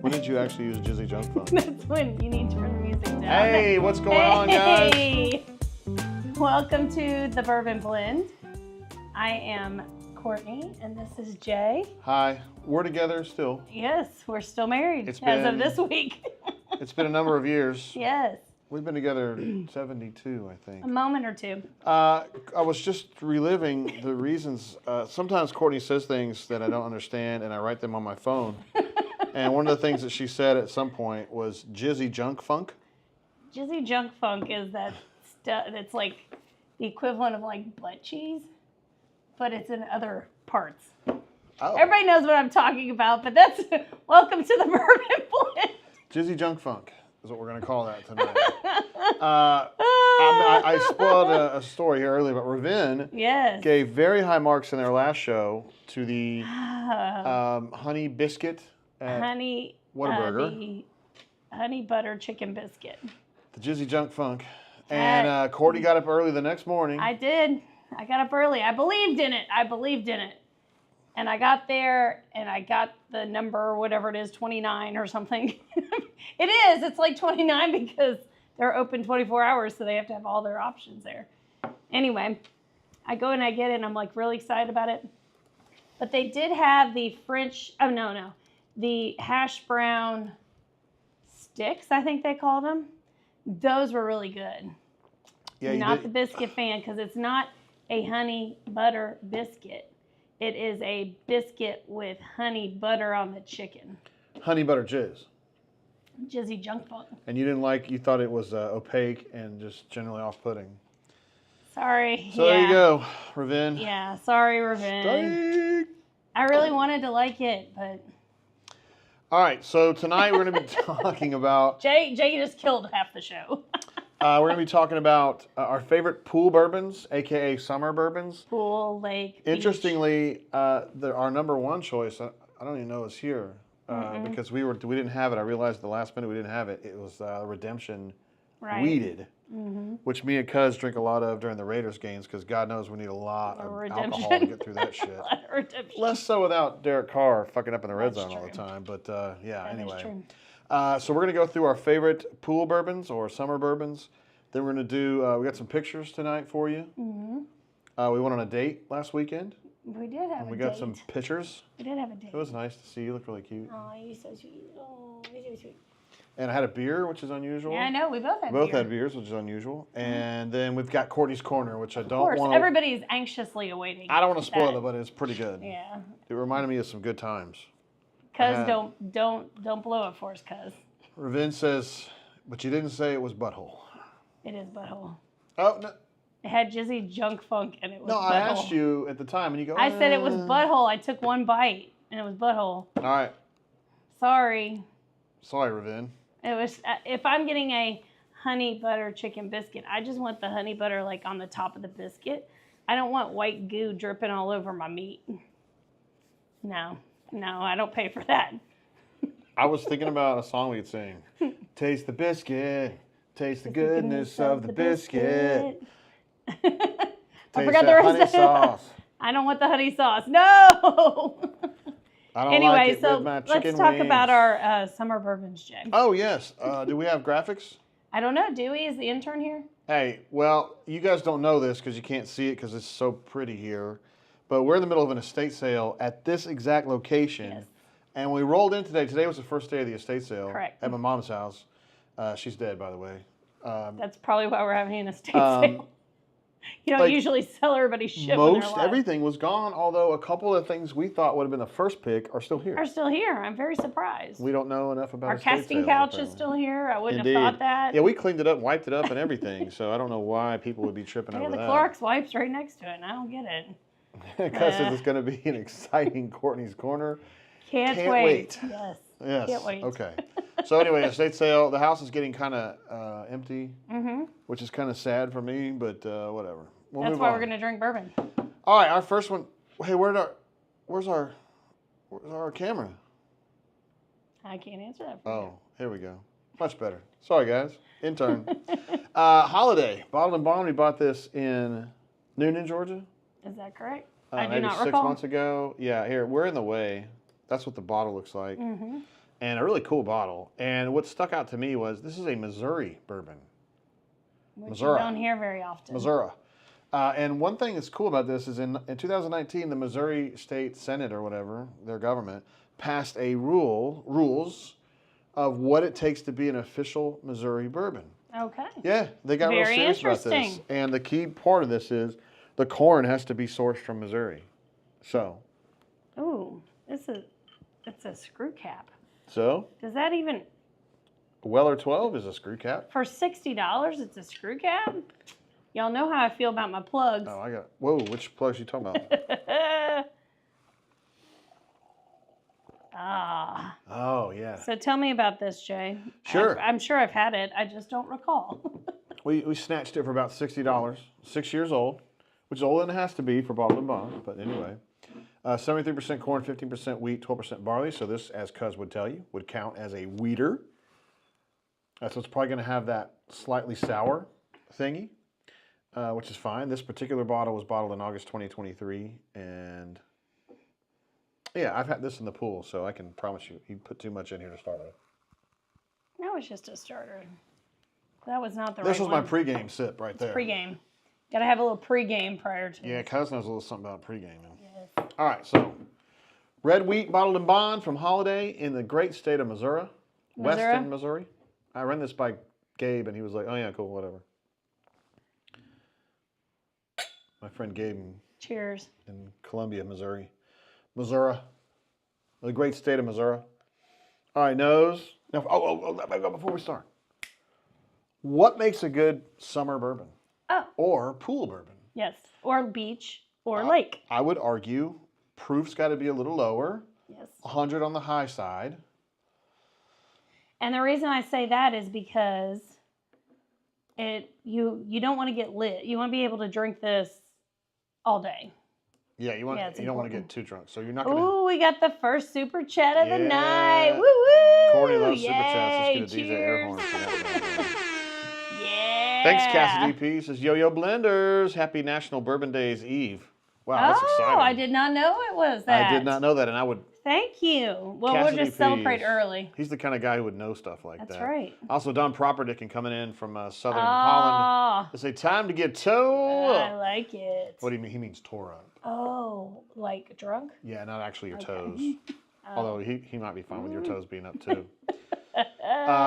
When did you actually use Jizzy Junk Funk? That's when you need to turn the music down. Hey, what's going on, guys? Hey! Welcome to the Bourbon Blend. I am Courtney, and this is Jay. Hi, we're together still. Yes, we're still married It's as of been- this week. It's been a number of years. Yes, We've been together 72, I a think. moment or two. I was just reliving the reasons. Sometimes Courtney says things that I don't understand, and I write them on my phone. And one of the things that she said at some point was Jizzy Junk Funk. Jizzy Junk Funk is that stuff that's like the equivalent of like butt cheese, but it's in other parts. Oh. Everybody knows what I'm talking about, but that's welcome to the Bourbon Blend. Jizzy Junk Funk is what we're going to call that tonight. I spoiled a story here earlier, but Ravin Yes. gave very high marks in their last show to the honey biscuit at Honey Whataburger. the honey butter chicken biscuit. The Jizzy Junk Funk. And Courtney got up early the next morning. I did. I got up early. I believed in it. And I got there and I got the number, whatever it is, 29 or something. It is. It's like 29 because they're open 24 hours, so they have to have all their options there. Anyway, I go and I get it, and I'm like really excited about it. But they did have the the hash brown sticks, I think they called them. Those were really good. Yeah, Not the biscuit fan, because it's not a honey butter biscuit. It is a biscuit with honey butter on the chicken. honey butter jizz. Jizzy Junk Funk. And you thought it was opaque and just generally off-putting. Sorry. So there you go, Ravin. Yeah, sorry, Ravin. I really wanted to like it, but All right, so tonight we're going to be talking about Jay just killed half the show. we're going to be talking about our favorite pool bourbons, aka summer bourbons. Pool, lake, beach. Interestingly, our number one choice, I don't even know is here because we didn't have it. I realized at the last minute we didn't have it. It was Redemption Weeded, which me and Cuz drink a lot of during the Raiders games because God knows we need a lot of alcohol to get through that shit. Redemption. Less so without Derek Carr fucking up in the red zone all true. the time. But yeah, That is anyway. true. So we're going to go through our favorite pool bourbons or summer bourbons. Then we're going to do, we got some pictures tonight for you. We went on a date last weekend. We did have a date. We got some pictures. We did have a date. It was nice to see you. You look really cute. Oh, you're so sweet. Oh, you're so sweet. And I had a beer, which is unusual. Yeah, I know. We both had Both beer. had beers, which is unusual. And then we've got Courtney's Corner, which I Of don't course, want to... everybody's anxiously awaiting. I don't want to spoil that. it, but it's pretty good. Yeah. It reminded me of some good times. Cuz Yeah. don't blow it for us, cuz. Ravin says, but you didn't say it was butthole. It is butthole. Oh, no. It had Jizzy Junk Funk and it was No, butthole. I asked you at the time, and you go, I said it was butthole. I took one bite and it was butthole. All right. Sorry. Sorry, Ravin. It was. If I'm getting a honey butter chicken biscuit, I just want the honey butter like on the top of the biscuit. I don't want white goo dripping all over my meat. No, I don't pay for that. I was thinking about a song we could sing. Taste the biscuit. Taste the goodness of the biscuit. I Taste forgot that the honey rest. sauce. I don't want the honey sauce. No. I don't Anyway, like it so with my let's chicken talk wings. about our summer bourbons, Jay. Oh, yes. Do we have graphics? I don't know. Do we? Is the intern here? Hey, well, you guys don't know this because you can't see it because it's so pretty here. But we're in the middle of an estate sale at this exact location. Yes. And we rolled in today. Today was the first day of the estate sale. Correct. At my mom's house. She's dead, by the way. That's probably why we're having an estate sale. You don't like, usually sell everybody's shit when they're Most alive. everything was gone, although a couple of things we thought would have been the first pick are still here. Are still here. I'm very surprised. We don't know enough about Our estate casting sales, couch apparently. is still here. I wouldn't Indeed. have thought that. Yeah, we cleaned it up, wiped it up, and everything. So I don't know why people would be tripping Yeah, over the that. Clorox wipes right next to it, and I don't get it. Because it's going to be an exciting Courtney's Corner. Can't wait. Yes. Yes. Can't wait. Okay. So anyway, estate sale. The house is getting kind of empty, which is kind of sad for me, but whatever. We'll That's move why on. we're gonna drink bourbon. All right, our first one. Hey, where's our camera? I can't answer that for you. Oh, here we go. Much better. Sorry, guys. Intern. Holiday. Bottled and Bond. We bought this in Noonan, Georgia. Is that correct? I do maybe not 6 recall. months ago. Yeah, here, we're in the way. That's what the bottle looks like. and a really cool bottle. And what stuck out to me was this is a Missouri bourbon. Which you don't hear very often. Missouri. And one thing that's cool about this is in 2019, the Missouri State Senate or whatever, their government, passed a rules of what it takes to be an official Missouri bourbon. Okay. Yeah, they got real serious about this. And the key part of this is the corn has to be sourced from Missouri. So. Ooh, it's a screw cap. So. Does that even? Weller 12 is a screw cap. For $60, it's a screw cap? Y'all know how I feel about my plugs. Oh, whoa, which plugs you talking about? Oh, yeah. So tell me about this, Jay. Sure. I'm sure I've had it. I just don't recall. we snatched it for about $60. 6 years old, which is older than it has to be for bottled and bond. But anyway, 73% corn, 15% wheat, 12% barley. So this, as Cuz would tell you, would count as a wheater. So it's probably going to have that slightly sour thingy, which is fine. This particular bottle was bottled in August 2023, and yeah, I've had this in the pool, so I can promise you put too much in here to start with. That was just a starter. That was not the right one. This was my pregame sip right there. Pregame. Got to have a little pregame prior to Yeah, it. Cuz knows a little something about pregaming. Yes. All right, so red wheat bottled and bond from Holiday in the great state of Missouri. Weston, Missouri. I ran this by Gabe, and he was like, oh, yeah, cool, whatever. My friend Gabe Cheers. in Columbia, Missouri. Missouri. The great state of Missouri. All right, nose. Now, before we start. What makes a good summer bourbon? Oh. Or pool bourbon? Yes. Or beach or lake. I would argue proof's got to be a little lower. Yes. 100 on the high side. And the reason I say that is because you don't want to get lit. You want to be able to drink this all day. Yeah, you don't want to get too drunk. So you're not going to. Ooh, we got the first super chat of the night. Woo woo! Courtney loves super chats. Let's get a DJ air horn for that. Yeah. Thanks, Cassidy P. Says Yo-Yo Blenders. Happy National Bourbon Days Eve. Wow, that's exciting. Oh, I did not know it was that. I did not know that, and I would. Thank you. Well, Cassidy we'll just celebrate Pease. early. He's the kind of guy who would know stuff like that. That's right. Also, Don Properdick coming in from Southern Holland. They say, time to get toe up. I like it. What do you mean? He means tore up. Oh, like drunk? Yeah, not actually your toes. Although he might be fine with your toes being up too.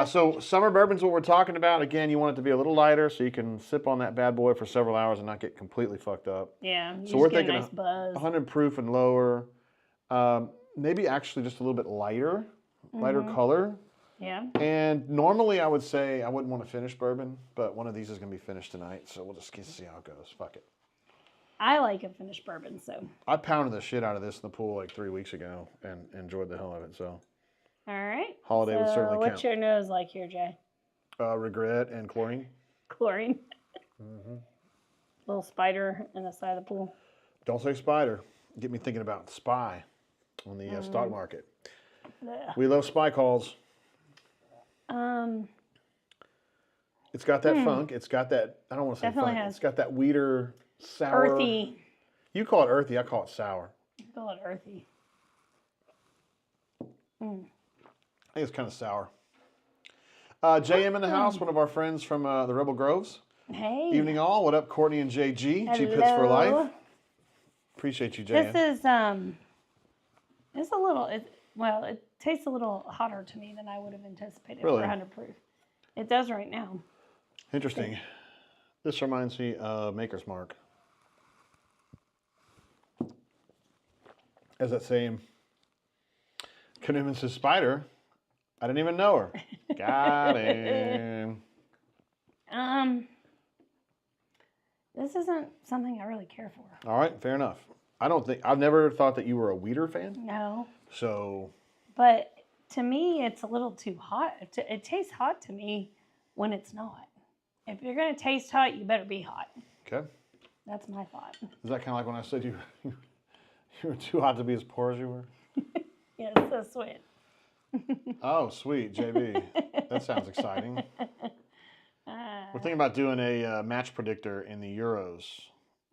So summer bourbon's what we're talking about. Again, you want it to be a little lighter so you can sip on that bad boy for several hours and not get completely fucked up. Yeah, so we're thinking a nice buzz. 100 proof and lower. Maybe actually just a little bit lighter color. Yeah. And normally I would say I wouldn't want to finish bourbon, but one of these is going to be finished tonight, so we'll just see how it goes. Fuck it. I like a finished bourbon, so. I pounded the shit out of this in the pool like 3 weeks ago and enjoyed the hell of it, so. All right. Holiday would certainly count. What's your nose like here, Jay? Regret and chlorine. Chlorine. Little spider in the side of the pool. Don't say spider. Get me thinking about spy on the stock market. Yeah. We love spy calls. It's got that funk. It's got that, I don't want to say Definitely funk. has. It's got that weeder, sour. Earthy. You call it earthy. I call it sour. I call it earthy. I think it's kind of sour. JM in the house, one of our friends from the Rebel Groves. Hey. Evening all. What up, Courtney and Jay G? Hello. G Pits for life. Appreciate you, JM. This is it's a little. It tastes a little hotter to me than I would have anticipated for 100 proof. It does right now. Interesting. This reminds me of Maker's Mark. As that same Canoeman's spider, I didn't even know her. Got him. This isn't something I really care for. All right, fair enough. I've never thought that you were a Weeder fan. No. So. But to me, it's a little too hot. It tastes hot to me when it's not. If you're going to taste hot, you better be hot. Okay. That's my thought. Is that kind of like when I said you were too hot to be as poor as you were? Yes, so sweet. Oh, sweet, JB. That sounds exciting. We're thinking about doing a match predictor in the Euros.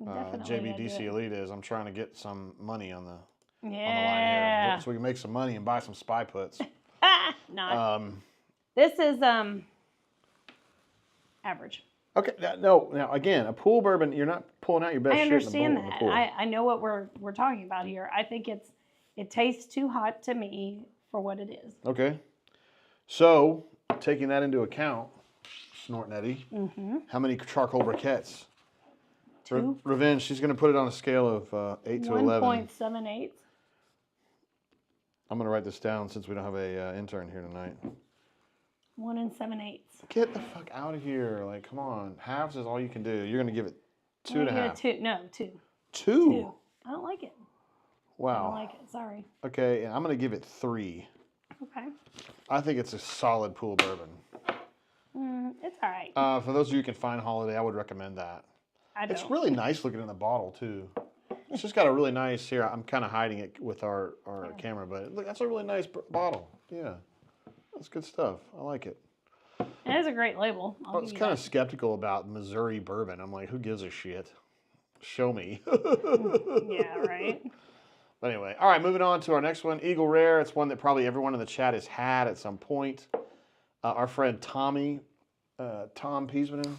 JBDC Elite is. I'm trying to get some money on the line here, so we can make some money and buy some spy puts. Not. This is average. Okay, now again, a pool bourbon, you're not pulling out your best I shit in the understand bowl in the that. pool. I know what we're talking about here. I think it tastes too hot to me for what it is. Okay. So, taking that into account, Snortin' Eddie, how many charcoal briquettes? 2. Revenge, she's going to put it on a scale of 8 to 11. 1.78. I'm going to write this down since we don't have a intern here tonight. 1 7/8. Get the fuck out of here. Like, come on. Halves is all you can do. You're going to give it 2 I'm and a gonna half. give it 2. No, 2. 2? 2. I don't like it. Wow. I don't like it. Sorry. Okay, and I'm going to give it 3. Okay. I think it's a solid pool bourbon. It's all right. For those of you who can find Holiday, I would recommend that. I don't. It's really nice looking in the bottle, too. It's just got a really nice, here, I'm kind of hiding it with our camera, but look, that's a really nice bottle. Yeah. That's good stuff. I like it. It has a great label. I was kind of skeptical about Missouri bourbon. I'm like, who gives a shit? Show me. Yeah, right. But anyway, all right, moving on to our next one, Eagle Rare. It's one that probably everyone in the chat has had at some point. Our friend Tom Peasmanen,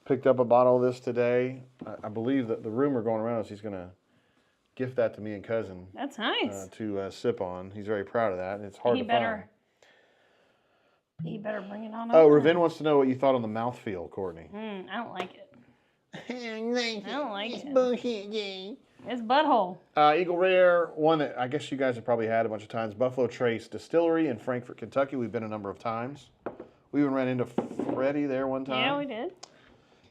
picked up a bottle of this today. I believe that the rumor going around is he's going to gift that to me and cousin. That's nice. To sip on. He's very proud of that. And it's hard to find. He better bring it on. Oh, Ravin wants to know what you thought on the mouthfeel, Courtney. I don't like it. I don't like it's it. Bullshit, Jay. It's butthole. Eagle Rare, one that I guess you guys have probably had a bunch of times. Buffalo Trace Distillery in Frankfort, Kentucky. We've been a number of times. We even ran into Freddie there one time. Yeah, we did.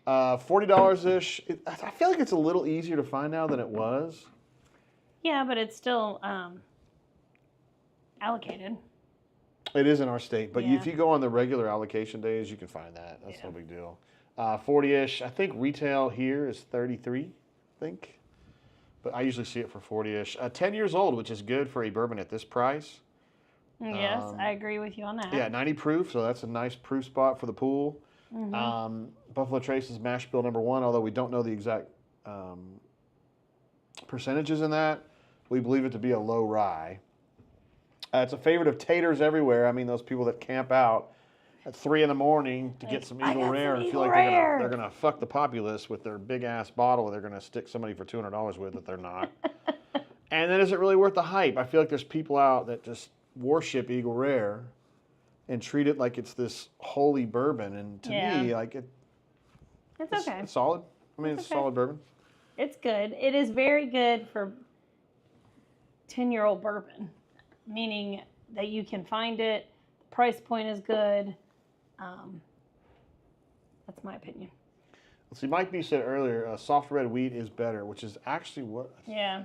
$40-ish. I feel like it's a little easier to find now than it was. Yeah, but it's still allocated. It is in our state, but Yeah. if you go on the regular allocation days, you can find that. That's no big deal. 40-ish. I think retail here is 33, I think. But I usually see it for 40-ish. 10 years old, which is good for a bourbon at this price. Yes, I agree with you on that. Yeah, 90 proof, so that's a nice proof spot for the pool. Buffalo Trace is mash bill number 1, although we don't know the exact percentages in that. We believe it to be a low rye. It's a favorite of taters everywhere. I mean, those people that camp out at 3 in the morning to get some Eagle Rare and feel like they're gonna fuck the populace with their big ass bottle they're gonna stick somebody for $200 with that they're not. And then is it really worth the hype? I feel like there's people out that just worship Eagle Rare and treat it like it's this holy bourbon. And to me, like it's okay. It's solid. I mean, it's a solid bourbon. It's good. It is very good for 10-year-old bourbon, meaning that you can find it. The price point is good. That's my opinion. Let's see, Mike B said earlier, soft red wheat is better, which is actually what. Yeah.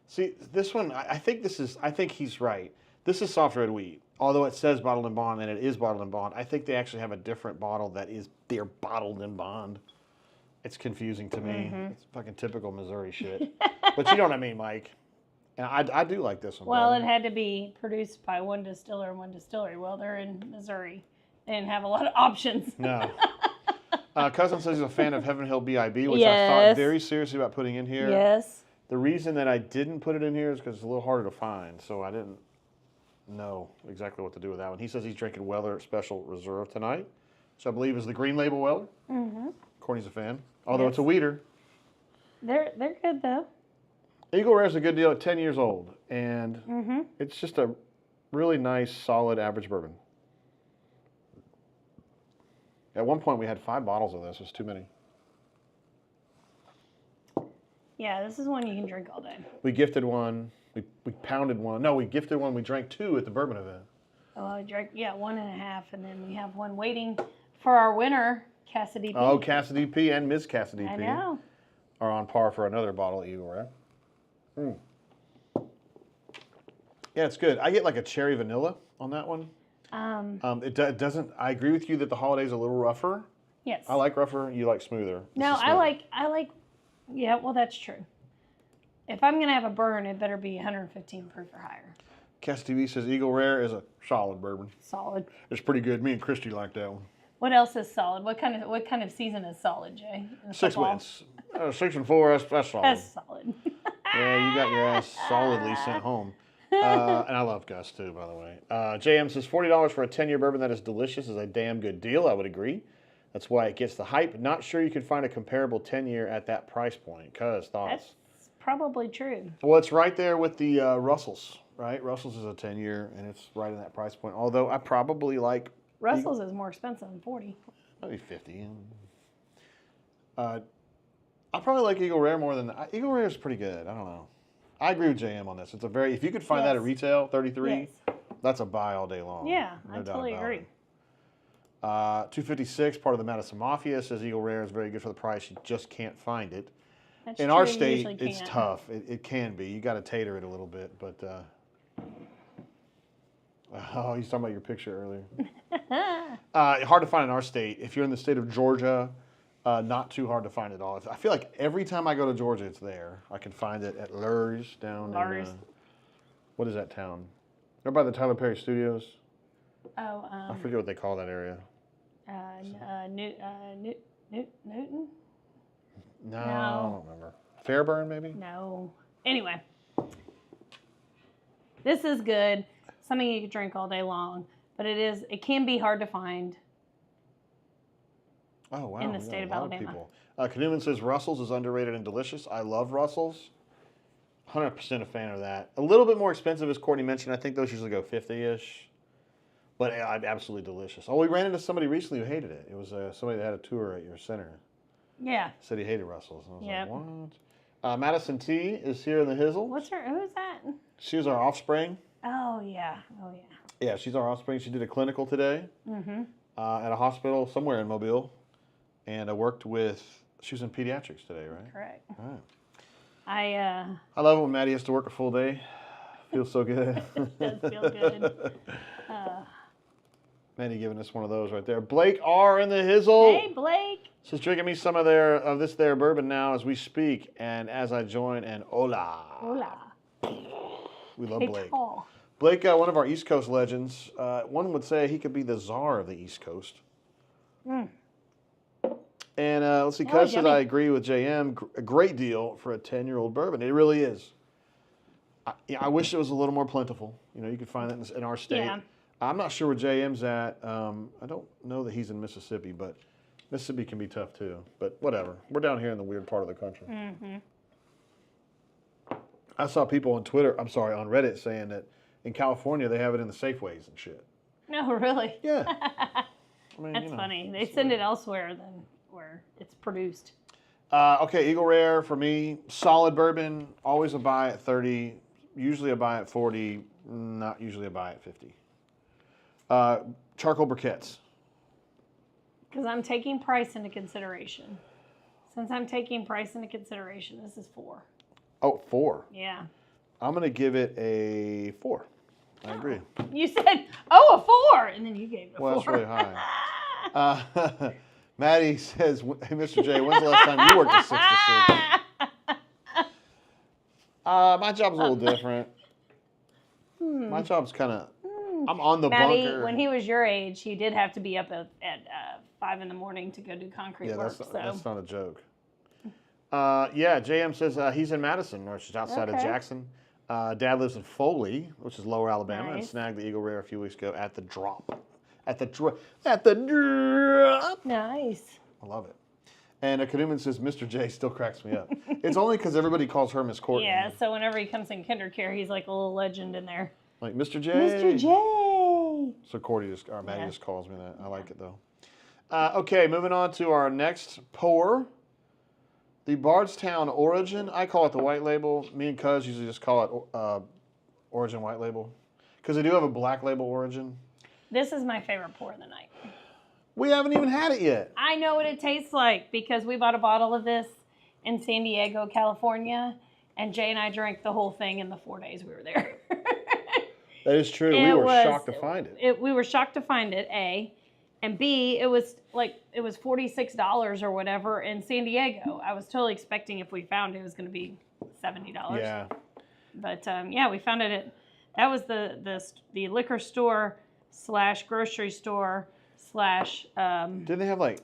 See, this one, I think he's right. This is soft red wheat, although it says bottled in bond and it is bottled in bond. I think they actually have a different bottle that is they're bottled in bond. It's confusing to me. It's fucking typical Missouri shit. But you know what I mean, Mike. And I do like this one. Well, it had to be produced by one distiller and one distillery. Well, they're in Missouri. They didn't have a lot of options. No. Cousin says he's a fan of Heaven Hill B.I.B., which I thought very seriously about putting in here. Yes. The reason that I didn't put it in here is because it's a little harder to find, so I didn't know exactly what to do with that one. He says he's drinking Weller Special Reserve tonight, which I believe is the green label Weller. Courtney's a fan, although it's a weeder. They're good, though. Eagle Rare is a good deal at 10 years old, and it's just a really nice, solid, average bourbon. At one point, we had 5 bottles of this. It was too many. Yeah, this is one you can drink all day. We gifted one. We pounded one. No, we gifted one. We drank 2 at the bourbon event. Oh, I drank, 1.5, and then we have one waiting for our winner, Cassidy P. Oh, Cassidy P and Miss Cassidy P I know. are on par for another bottle of Eagle Rare. Yeah, it's good. I get like a cherry vanilla on that one. It doesn't. I agree with you that the holiday's a little rougher. Yes. I like rougher. You like smoother. No, I like. Yeah, well, that's true. If I'm gonna have a burn, it better be 115 proof or higher. Cass TV says Eagle Rare is a solid bourbon. Solid. It's pretty good. Me and Christy like that one. What else is solid? What kind of season is solid, Jay? 6 wins. 6 and 4. That's solid. That's solid. Yeah, you got your ass solidly sent home. And I love Gus too, by the way. JM says $40 for a 10-year bourbon that is delicious is a damn good deal. I would agree. That's why it gets the hype. Not sure you can find a comparable 10-year at that price point. Cuz thoughts? That's probably true. Well, it's right there with the Russells, right? Russells is a 10-year, and it's right in that price point. Although I probably like Russell's is more expensive than 40. maybe 50. I probably like Eagle Rare more than Eagle Rare is pretty good. I don't know. I agree with JM on this. It's a very if you could find that at retail, 33, that's a buy all day long. Yeah, I totally agree. 256, part of the Madison Mafia, says Eagle Rare is very good for the price. You just can't find it. That's in true, our you state, usually it's can't. tough. It can be. You got to tater it a little bit, but. Oh, he's talking about your picture earlier. Hard to find in our state. If you're in the state of Georgia, not too hard to find at all. I feel like every time I go to Georgia, it's there. I can find it at Lurs down in, what is that town? Right by the Tyler Perry Studios. Oh, I forget what they call that area. Newton? No, I don't remember. Fairburn, maybe? No. Anyway, this is good. Something you could drink all day long, but it can be hard to find. Oh, wow. In the state of Alabama. Kanuman says Russell's is underrated and delicious. I love Russell's. 100% a fan of that. A little bit more expensive, as Courtney mentioned. I think those usually go 50-ish. But absolutely delicious. Oh, we ran into somebody recently who hated it. It was somebody that had a tour at your center. Yeah. Said he hated Russell's. And I was like, what? Madison T is here in the Hizzle. Who's that? She was our offspring. Oh, yeah. Yeah, she's our offspring. She did a clinical today at a hospital somewhere in Mobile. And I worked with, she was in pediatrics today, right? Correct. All right. I love it when Maddie has to work a full day. Feels so good. It does feel good. Maddie giving us one of those right there. Blake R in the Hizzle. Hey, Blake. Says drinking me some of this bourbon now as we speak and as I join and hola. Hola. We love Hey, Blake. tall. Blake, one of our East Coast legends. One would say he could be the czar of the East Coast. And let's see, Cuz says I agree with JM. A great deal for a 10-year-old bourbon. It really is. I wish it was a little more plentiful. You could find that in our state. Yeah. I'm not sure where JM's at. I don't know that he's in Mississippi, but Mississippi can be tough too. But whatever. We're down here in the weird part of the country. I saw people on Reddit saying that in California they have it in the Safeways and shit. No, really? Yeah. I mean, That's funny. They send it elsewhere than where it's produced. Okay, Eagle Rare for me, solid bourbon, always a buy at 30, usually a buy at 40, not usually a buy at 50. Charcoal briquettes. Because I'm taking price into consideration. Since I'm taking price into consideration, this is 4. Oh, 4. Yeah. I'm going to give it a 4. I agree. You said, a 4, and then you gave it a 4. Well, that's really high. Maddie says, hey, Mr. J, when's the last time you worked a 6 to 6? My job's a little different. My job's kind of, I'm on the Maddie, bunker. when he was your age, he did have to be up at 5 in the morning to go do concrete work. That's not a joke. JM says he's in Madison, which is outside of Jackson. Dad lives in Foley, which is Lower Alabama, and snagged the Eagle Rare a few weeks ago at the drop. At the drop. Nice. I love it. And Kanuman says Mr. J still cracks me up. It's only because everybody calls her Miss Courtney. Yeah, so whenever he comes in KinderCare, he's like a little legend in there. Like Mr. J. Mr. J. So Maddie just calls me that. I like it though. Okay, moving on to our next pour. The Bardstown Origin. I call it the white label. Me and Cuz usually just call it Origin white label. Because they do have a black label Origin. This is my favorite pour of the night. We haven't even had it yet. I know what it tastes like because we bought a bottle of this in San Diego, California, and Jay and I drank the whole thing in the 4 days we were there. That is true. We were shocked to find it. We were shocked to find it, A. And B, it was $46 or whatever in San Diego. I was totally expecting if we found it, it was going to be $70. Yeah. But we found it that was the liquor store / grocery store / Didn't they have like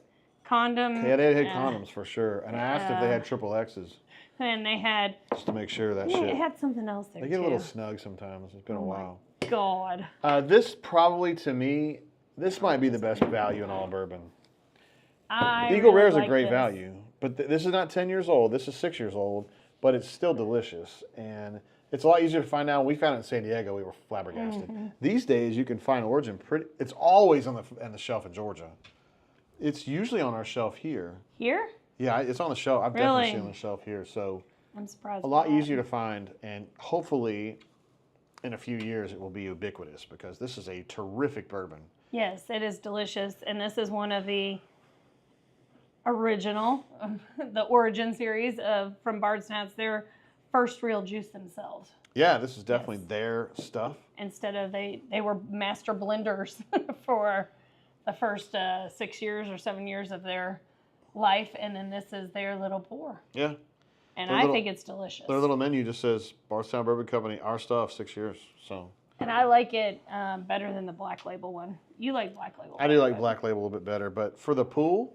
condom. Yeah, they had condoms for sure. And I asked if they had triple X's. And they had... Just to make sure that yeah, shit. it had something else there, They get a little snug sometimes. It's been a while. God. This probably, to me, this might be the best value in all bourbon. Eagle Rare is a great value. But this is not 10 years old. This is 6 years old. But it's still delicious. And it's a lot easier to find out. We found it in San Diego. We were flabbergasted. These days, you can find Origin pretty... It's always on the shelf in Georgia. It's usually on our shelf here. Here? Yeah, it's on the shelf. I've definitely seen it on the shelf here. So I'm surprised. A lot easier to find, and hopefully in a few years it will be ubiquitous because this is a terrific bourbon. Yes, it is delicious, and this is one of the original, the Origin series from Bardstown. It's their first real juice themselves. Yeah, this is definitely their stuff. Instead of they were master blenders for the first 6 years or 7 years of their life, and then this is their little pour. Yeah. And I think it's delicious. Their little menu just says Bardstown Bourbon Company, our stuff, 6 years. So. And I like it better than the Black Label one. You like Black Label? I do like Black Label a little bit better, but for the pool,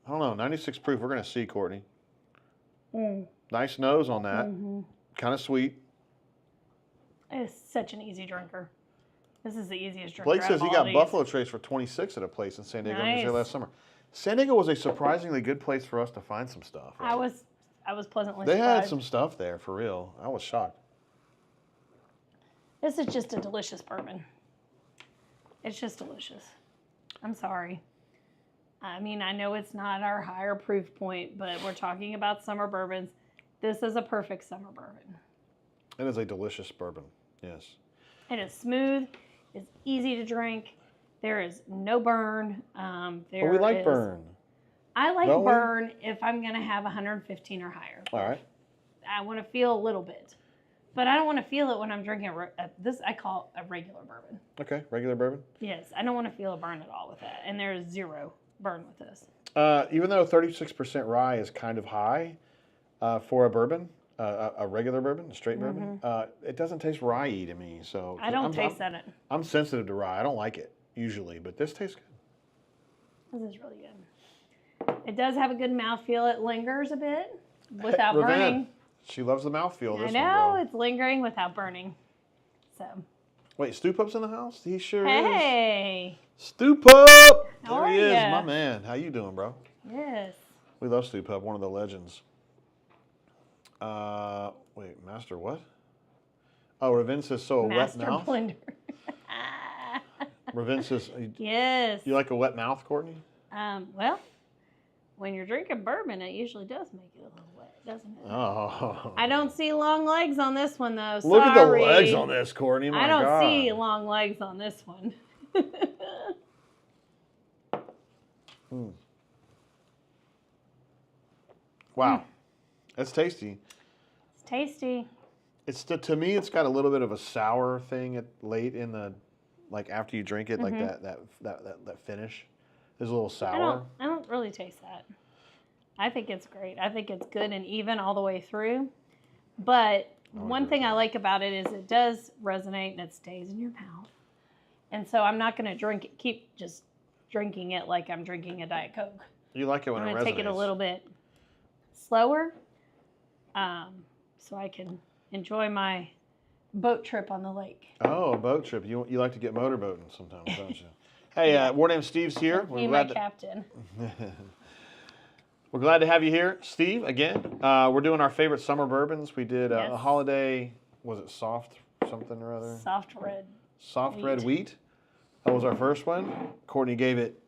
I don't know, 96 proof. We're gonna see, Courtney. Nice nose on that. Kind of sweet. It's such an easy drinker. This is the easiest drinker. Blake says he got Buffalo Trace for 26 at a place in San Diego last summer. San Diego was a surprisingly good place for us to find some stuff. Right? I was pleasantly surprised. They had some stuff there, for real. I was shocked. This is just a delicious bourbon. It's just delicious. I'm sorry. I mean, I know it's not our higher proof point, but we're talking about summer bourbons. This is a perfect summer bourbon. It is a delicious bourbon, yes. It is smooth. It's easy to drink. There is no burn. But we like burn. I like burn if I'm going to have 115 or higher. All right. I want to feel a little bit. But I don't want to feel it when I'm drinking this. I call a regular bourbon. Okay, regular bourbon? Yes, I don't want to feel a burn at all with that. And there's zero burn with this. Even though 36% rye is kind of high for a bourbon, a regular bourbon, a straight bourbon, it doesn't taste rye-y to me. So I don't taste that. I'm sensitive to rye. I don't like it usually, but this tastes good. This is really good. It does have a good mouthfeel. It lingers a bit without burning. She loves the mouthfeel. I know, it's lingering without burning. So. Wait, Stoop Up's in the house? He sure is. Hey. Stoop Up! There he is, my man. How you doing, bro? Yes. We love Stoop Up, one of the legends. Wait, Master what? Oh, Ravin says, so a wet mouth? Master blender. Ravin says, yes. You like a wet mouth, Courtney? Well, when you're drinking bourbon, it usually does make it a little wet, doesn't it? Oh. I don't see long legs on this one, though. Look at the legs on this, Courtney. My God. I don't see long legs on this one. Wow. That's tasty. It's tasty. It's to me, it's got a little bit of a sour thing late in the, like after you drink it, like that finish is a little sour. I don't really taste that. I think it's great. I think it's good and even all the way through. But one thing I like about it is it does resonate and it stays in your mouth. And so I'm not going to keep just drinking it like I'm drinking a Diet Coke. You like it when it resonates. I'm going to take it a little bit slower so I can enjoy my boat trip on the lake. Oh, a boat trip. You like to get motorboating sometimes, don't you? Hey, War Name Steve's here. We're my captain. We're glad to have you here, Steve, again. We're doing our favorite summer bourbons. We did a holiday, was it soft something or other? Soft red. Soft red wheat. That was our first one. Courtney gave it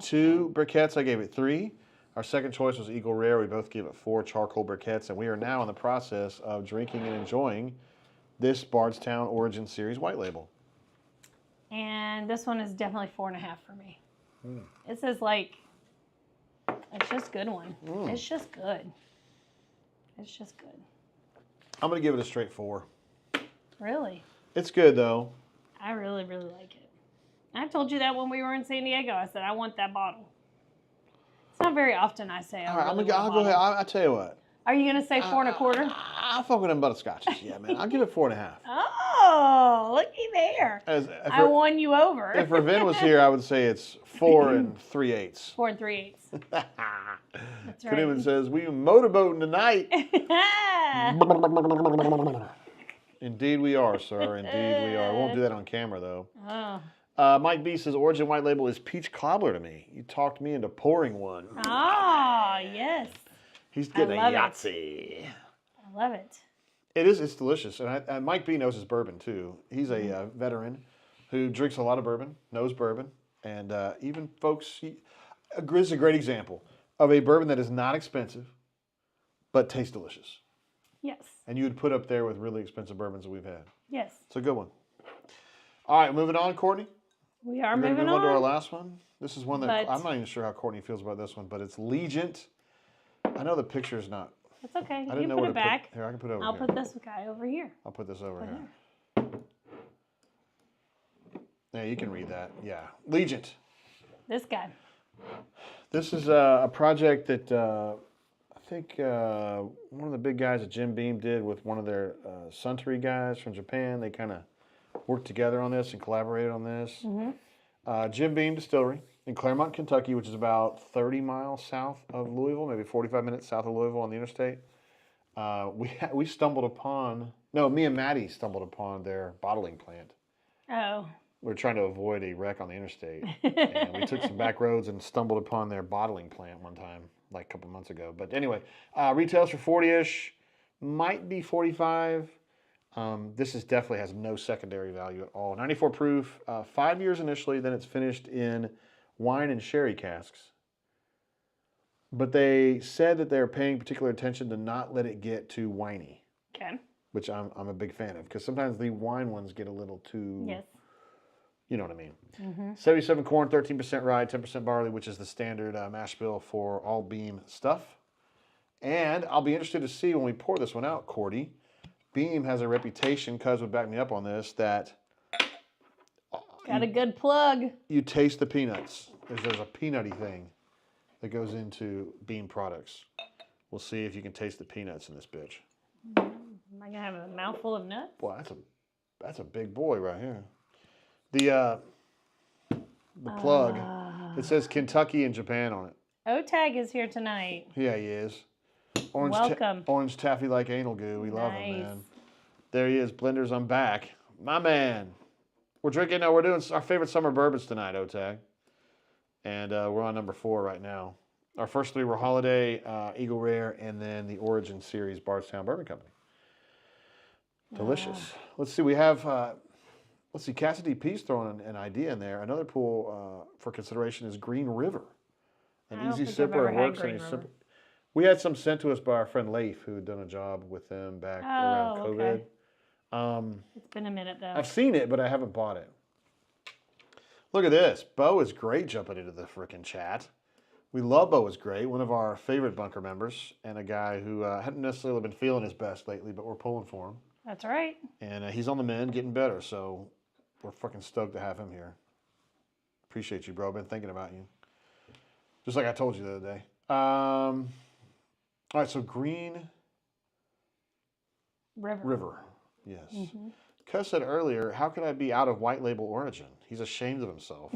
2 briquettes. I gave it 3. Our second choice was Eagle Rare. We both gave it 4 charcoal briquettes, and we are now in the process of drinking and enjoying this Bardstown Origin Series White Label. And this one is definitely 4.5 for me. This is like, it's just a good one. It's just good. It's just good. I'm going to give it a straight 4. Really? It's good, though. I really, really like it. I told you that when we were in San Diego. I said, I want that bottle. It's not very often I say All right, I'll go ahead. I'll tell you what. Are you going to say 4 1/4? I'll fuck with them butterscotches. Yeah, man. I'll give it 4.5. Oh, Oh, looky there. I won you over. If Ravin was here, I would say it's 4 3/8. 4 3/8. That's right. Kuhneman says, we motorboating tonight. Indeed we are, sir. Indeed we are. I won't do that on camera, though. Oh. Mike B says, Origin White Label is peach cobbler to me. You talked me into pouring one. Oh, yes. He's getting a Yahtzee. I love it. It is. It's delicious. And Mike B knows his bourbon, too. He's a veteran who drinks a lot of bourbon, knows bourbon. And even folks, this is a great example of a bourbon that is not expensive, but tastes delicious. Yes. And you would put up there with really expensive bourbons that we've had. Yes. It's a good one. All right, moving on, Courtney. We are We're moving move on to our on. last one. This is one that I'm not even sure how Courtney feels about this one, but it's Legent. I know the picture's not. That's okay. I didn't know put where it to back. Here, I can put it over I'll here. put this guy over here. I'll put this over here. Yeah, you can read that. Yeah. Legent. This guy. This is a project that I think one of the big guys at Jim Beam did with one of their Suntory guys from Japan. They kind of worked together on this and collaborated on this. Mm-hmm. Jim Beam Distillery in Claremont, Kentucky, which is about 30 miles south of Louisville, maybe 45 minutes south of Louisville on the interstate. We stumbled upon, me and Maddie stumbled upon their bottling plant. Oh. We were trying to avoid a wreck on the interstate. And we took some back roads and stumbled upon their bottling plant one time, like a couple months ago. But anyway, retails for 40-ish, might be 45. This definitely has no secondary value at all. 94 proof, 5 years initially, then it's finished in wine and sherry casks. But they said that they're paying particular attention to not let it get too winey. Okay. Which I'm a big fan of, because sometimes the wine ones get a little too... Yes. You know what I mean. Mm-hmm. 77 corn, 13% rye, 10% barley, which is the standard mash bill for all Beam stuff. And I'll be interested to see when we pour this one out, Cordy. Beam has a reputation, Cuz would back me up on this, that... Got a good plug. You taste the peanuts. There's a peanutty thing that goes into Beam products. We'll see if you can taste the peanuts in this bitch. Am I going to have a mouthful of nuts? Boy, that's a big boy right here. The plug, it says Kentucky and Japan on it. O-Tag is here tonight. Yeah, he is. Welcome. Orange taffy like anal goo. We love him, man. There he is. Blenders, I'm back. My man. We're doing our favorite summer bourbons tonight, O-Tag. And we're on number 4 right now. Our first 3 were Holiday, Eagle Rare, and then the Origin Series Bardstown Bourbon Company. Delicious. Let's see, we have... Let's see, Cassidy P's throwing an idea in there. Another pool for consideration is Green River. An easy sipper. It works. We had some sent to us by our friend Leif, who had done a job with them back around COVID. Okay. It's been a minute, though. I've seen it, but I haven't bought it. Look at this. Bo is great jumping into the frickin' chat. We love Bo is great, one of our favorite bunker members, and a guy who hadn't necessarily been feeling his best lately, but we're pulling for him. That's right. And he's on the mend, getting better, so... We're fucking stoked to have him here. Appreciate you, bro. Been thinking about you. Just like I told you the other day. All right, so Green River. Yes. Mm-hmm. Cuz said earlier, how could I be out of white label Origin? He's ashamed of himself.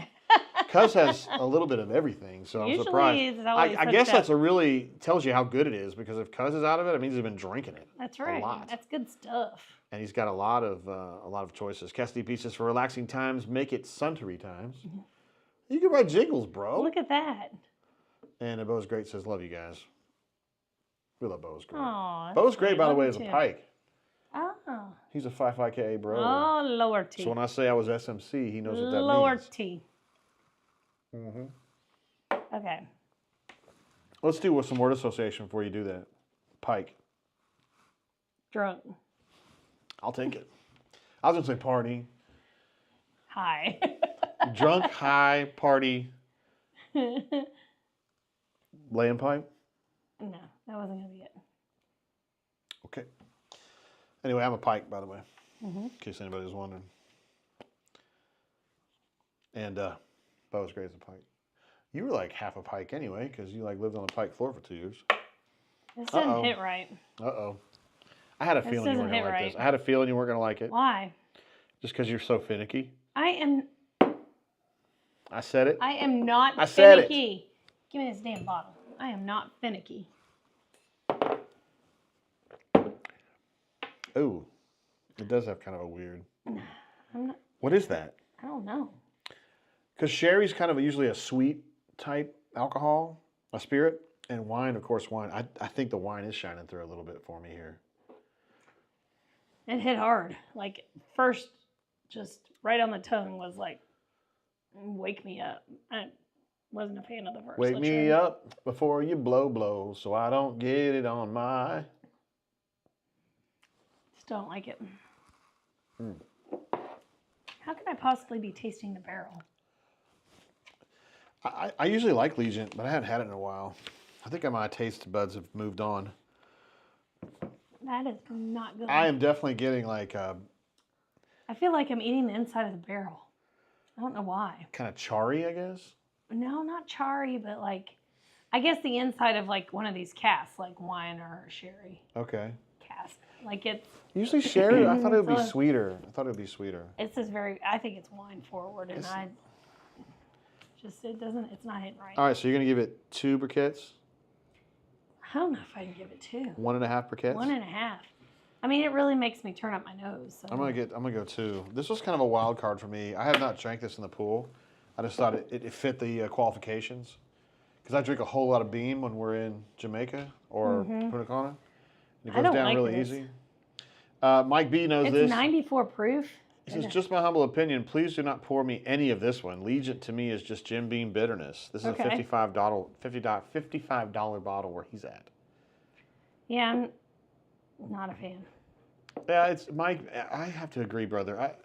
Cuz has a little bit of everything, so I'm surprised. I guess that's really tells you how good it is, because if Cuz is out of it, it means he's been drinking it. That's right. A lot. That's good stuff. And he's got a lot of choices. Cassidy Pieces for relaxing times, make it Suntory times. Mm-hmm. You can write jingles, bro. Look at that. And Bo's Great says, love you guys. We love Bo's Great. Aww, Bo's Great, by the way, is a pike. Oh. He's a 5.5 bro. Oh, lower T. So when I say I was SMC, he knows what that means. Lower T. Mm-hmm. Okay. Let's do some word association before you do that. Pike. Drunk. I'll take it. I was going to say party. High. Drunk, high, party. Laying pipe? No, that wasn't going to be it. Okay. Anyway, I'm a pike, by the way, in case anybody was wondering. And Bo's Great as a pike. You were like half a pike anyway, because you lived on a pike floor for 2 years. This didn't hit right. Uh-oh. I had a feeling you weren't going to like this. I had a feeling you weren't going to like it. Why? Just because you're so finicky? I am it. I am not I said finicky. Give me this damn bottle. I am not finicky. Ooh, it does have kind of a weird. I'm not, What is that? I don't know. Because sherry's kind of usually a sweet type alcohol, a spirit, and wine, of course, wine. I think the wine is shining through a little bit for me here. It hit hard. Like, first, just right on the tongue was like, wake me up. I wasn't a fan of the first. Wake me up before you blow, so I don't get it on my. Just don't like it. How could I possibly be tasting the barrel? I usually like Legion, but I haven't had it in a while. I think my taste buds have moved on. That is not good. I am definitely getting like I feel like I'm eating the inside of the barrel. I don't know why. kind of charry, I guess. No, not charry, but like, I guess the inside of like one of these casks, like wine or sherry Okay. cask. Like it's. Usually sherry, I thought it would be So- sweeter. It's just I think it's wine forward, and it's not hitting right. All right, so you're going to give it 2 briquettes? I don't know if I can give it 2. 1.5 briquettes? 1.5. I mean, it really makes me turn up my nose. So. I'm gonna go 2. This was kind of a wild card for me. I have not drank this in the pool. I just thought it fit the qualifications because I drink a whole lot of beam when we're in Jamaica or Punta Cana. And it I goes don't down like really this. easy. Mike B knows It's this. 94 proof. He says, just my humble opinion, please do not pour me any of this one. Legion to me is just Jim Beam bitterness. This is Okay. a $55 bottle where he's at. Yeah, I'm not a fan. Yeah, it's Mike. I have to agree, brother.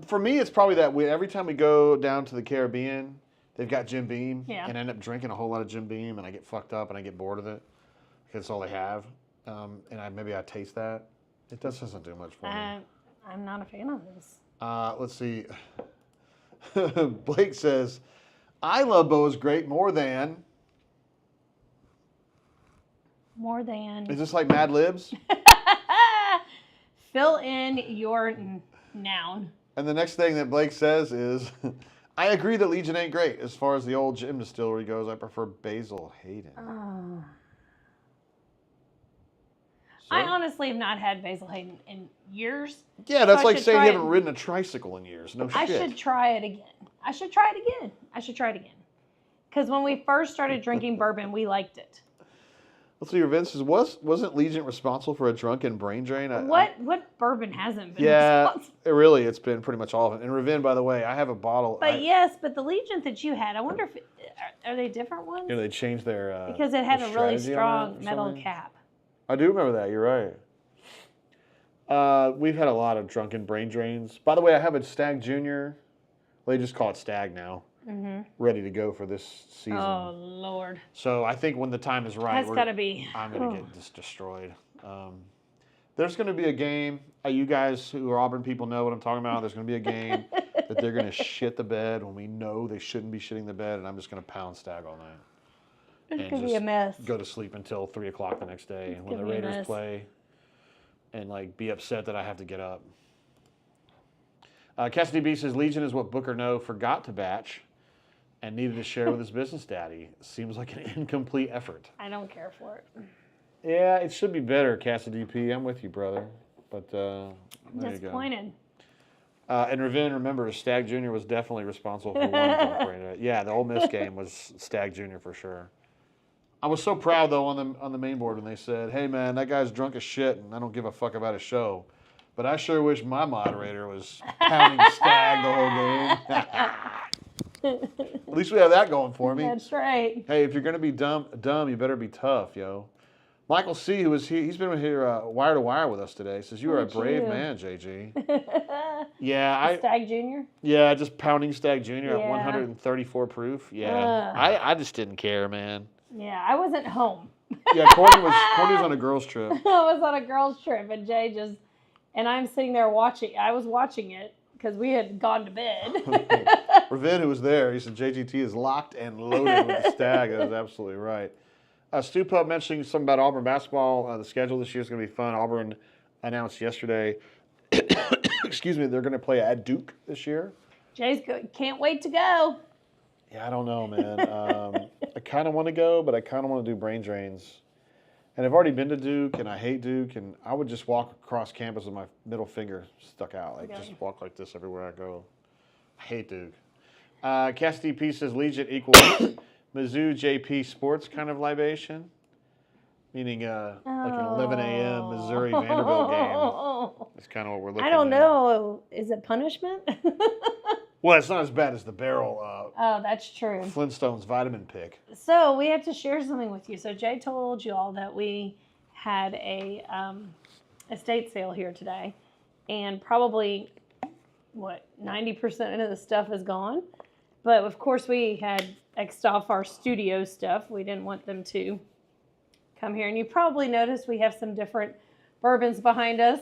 For me, it's probably that every time we go down to the Caribbean, they've got Jim Beam, and I end up drinking a whole lot of Jim Beam, and I get fucked up, and I get bored of it because it's all they have, and maybe I taste that. It doesn't do much for me. I'm not a fan of this. Let's see. Blake says, "I love Bo's great more than." More than. Is this like Mad Libs? Fill in your noun. And the next thing that Blake says is, I agree that Legion ain't great. As far as the old Jim distillery goes, I prefer Basil Hayden. I honestly have not had Basil Hayden in years. Yeah, that's so like saying you haven't ridden a tricycle in years. No shit. I should try it again. Because when we first started drinking bourbon, we liked it. Let's see, Vince says, wasn't Legion responsible for a drunken brain drain? What burbon hasn't been responsible? It's been pretty much all of it. And Ravin, by the way, I have a bottle. But but the Legion that you had, I wonder if, are they different ones? You know, they changed their because it had a really strategy strong metal cap. I do remember that, you're right. We've had a lot of drunken brain drains. By the way, I have a Stag Junior. Well, they just call it Stag now. Ready to go for this season. Oh, Lord. So I think when the time is right, That's got to be. I'm going to get this destroyed. There's going to be a game. You guys who are Auburn people know what I'm talking about. There's going to be a game that they're going to shit the bed when we know they shouldn't be shitting the bed, and I'm just going to pound Stag all night. It's going to be a mess. Go to sleep until 3 o'clock the next day, and when the Raiders play, and like be upset that I have to get up. Cassidy B says Legion is what Booker No forgot to batch and needed to share with his business daddy. Seems like an incomplete effort. I don't care for it. Yeah, it should be better, Cassidy P. I'm with you, brother. But there disappointed. You go. And Ravin, remember, Stag Jr. was definitely responsible for one drunk brain drain. Yeah, the Ole Miss game was Stag Jr. for sure. I was so proud though on the main board when they said, "Hey man, that guy's drunk as shit, and I don't give a fuck about his show." But I sure wish my moderator was pounding Stag the whole game. At least we have that going for me. That's right. Hey, if you're gonna be dumb, you better be tough, yo. Michael C, who was here, he's been here wire to wire with us today. Says you are a brave man, JG. Yeah, Stag Junior. Yeah, just pounding Stag Junior at 134 proof. Yeah, I just didn't care, man. Yeah, I wasn't home. Yeah, Courtney was on a girls trip. I was on a girls trip, and Jay and I'm sitting there watching. I was watching it because we had gone to bed. Ravin, who was there, he said JGT is locked and loaded with the Stag. That is absolutely right. Stu Pup mentioning something about Auburn basketball. The schedule this year is going to be fun. Auburn announced yesterday excuse me, they're going to play at Duke this year. Jay's good. Can't wait to go. Yeah, I don't know, man. I kind of want to go, but I kind of want to do brain drains. And I've already been to Duke, and I hate Duke, and I would just walk across campus with my middle finger stuck out. Like, just walk like this everywhere I go. I hate Duke. Cassidy P says Legion equals Mizzou JP sports kind of libation. Meaning like an 11 a.m. Missouri Vanderbilt game. That's kind of what we're looking at. I don't know. Is it punishment? Well, it's not as bad as the barrel oh, that's true. Flintstones vitamin pick. So we have to share something with you. So Jay told you all that we had a estate sale here today. And probably, 90% of the stuff is gone. But, of course, we had X'd off our studio stuff. We didn't want them to come here. And you probably noticed we have some different bourbons behind us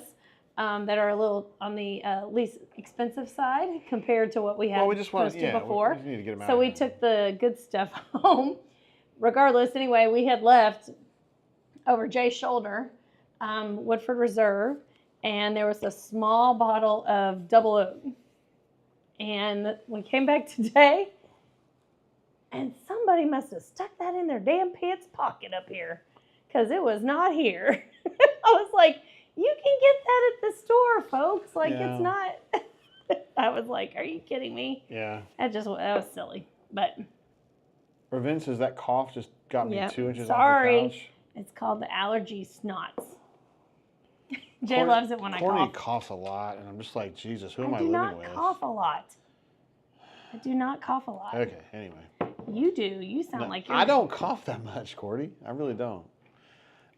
that are a little on the least expensive side compared to what we had posted before. We need to get them out so we took the good stuff home. Regardless, anyway, we had left over Jay's shoulder Woodford Reserve, and there was a small bottle of Double Oak. And we came back today, and somebody must have stuck that in their damn pants pocket up here, because it was not here. I was like, you can get that at the store, folks. Like, it's not. I was like, are you kidding me? Yeah. That was silly. But. Vince says that cough just got me 2 inches off the couch. It's called the allergy snots. Jay loves it when I cough. Courtney coughs a lot, and I'm just like, Jesus, who am I living with? I do not cough a lot. I do not cough a lot. Okay, anyway. You do. You sound like you're... I don't cough that much, Courtney. I really don't.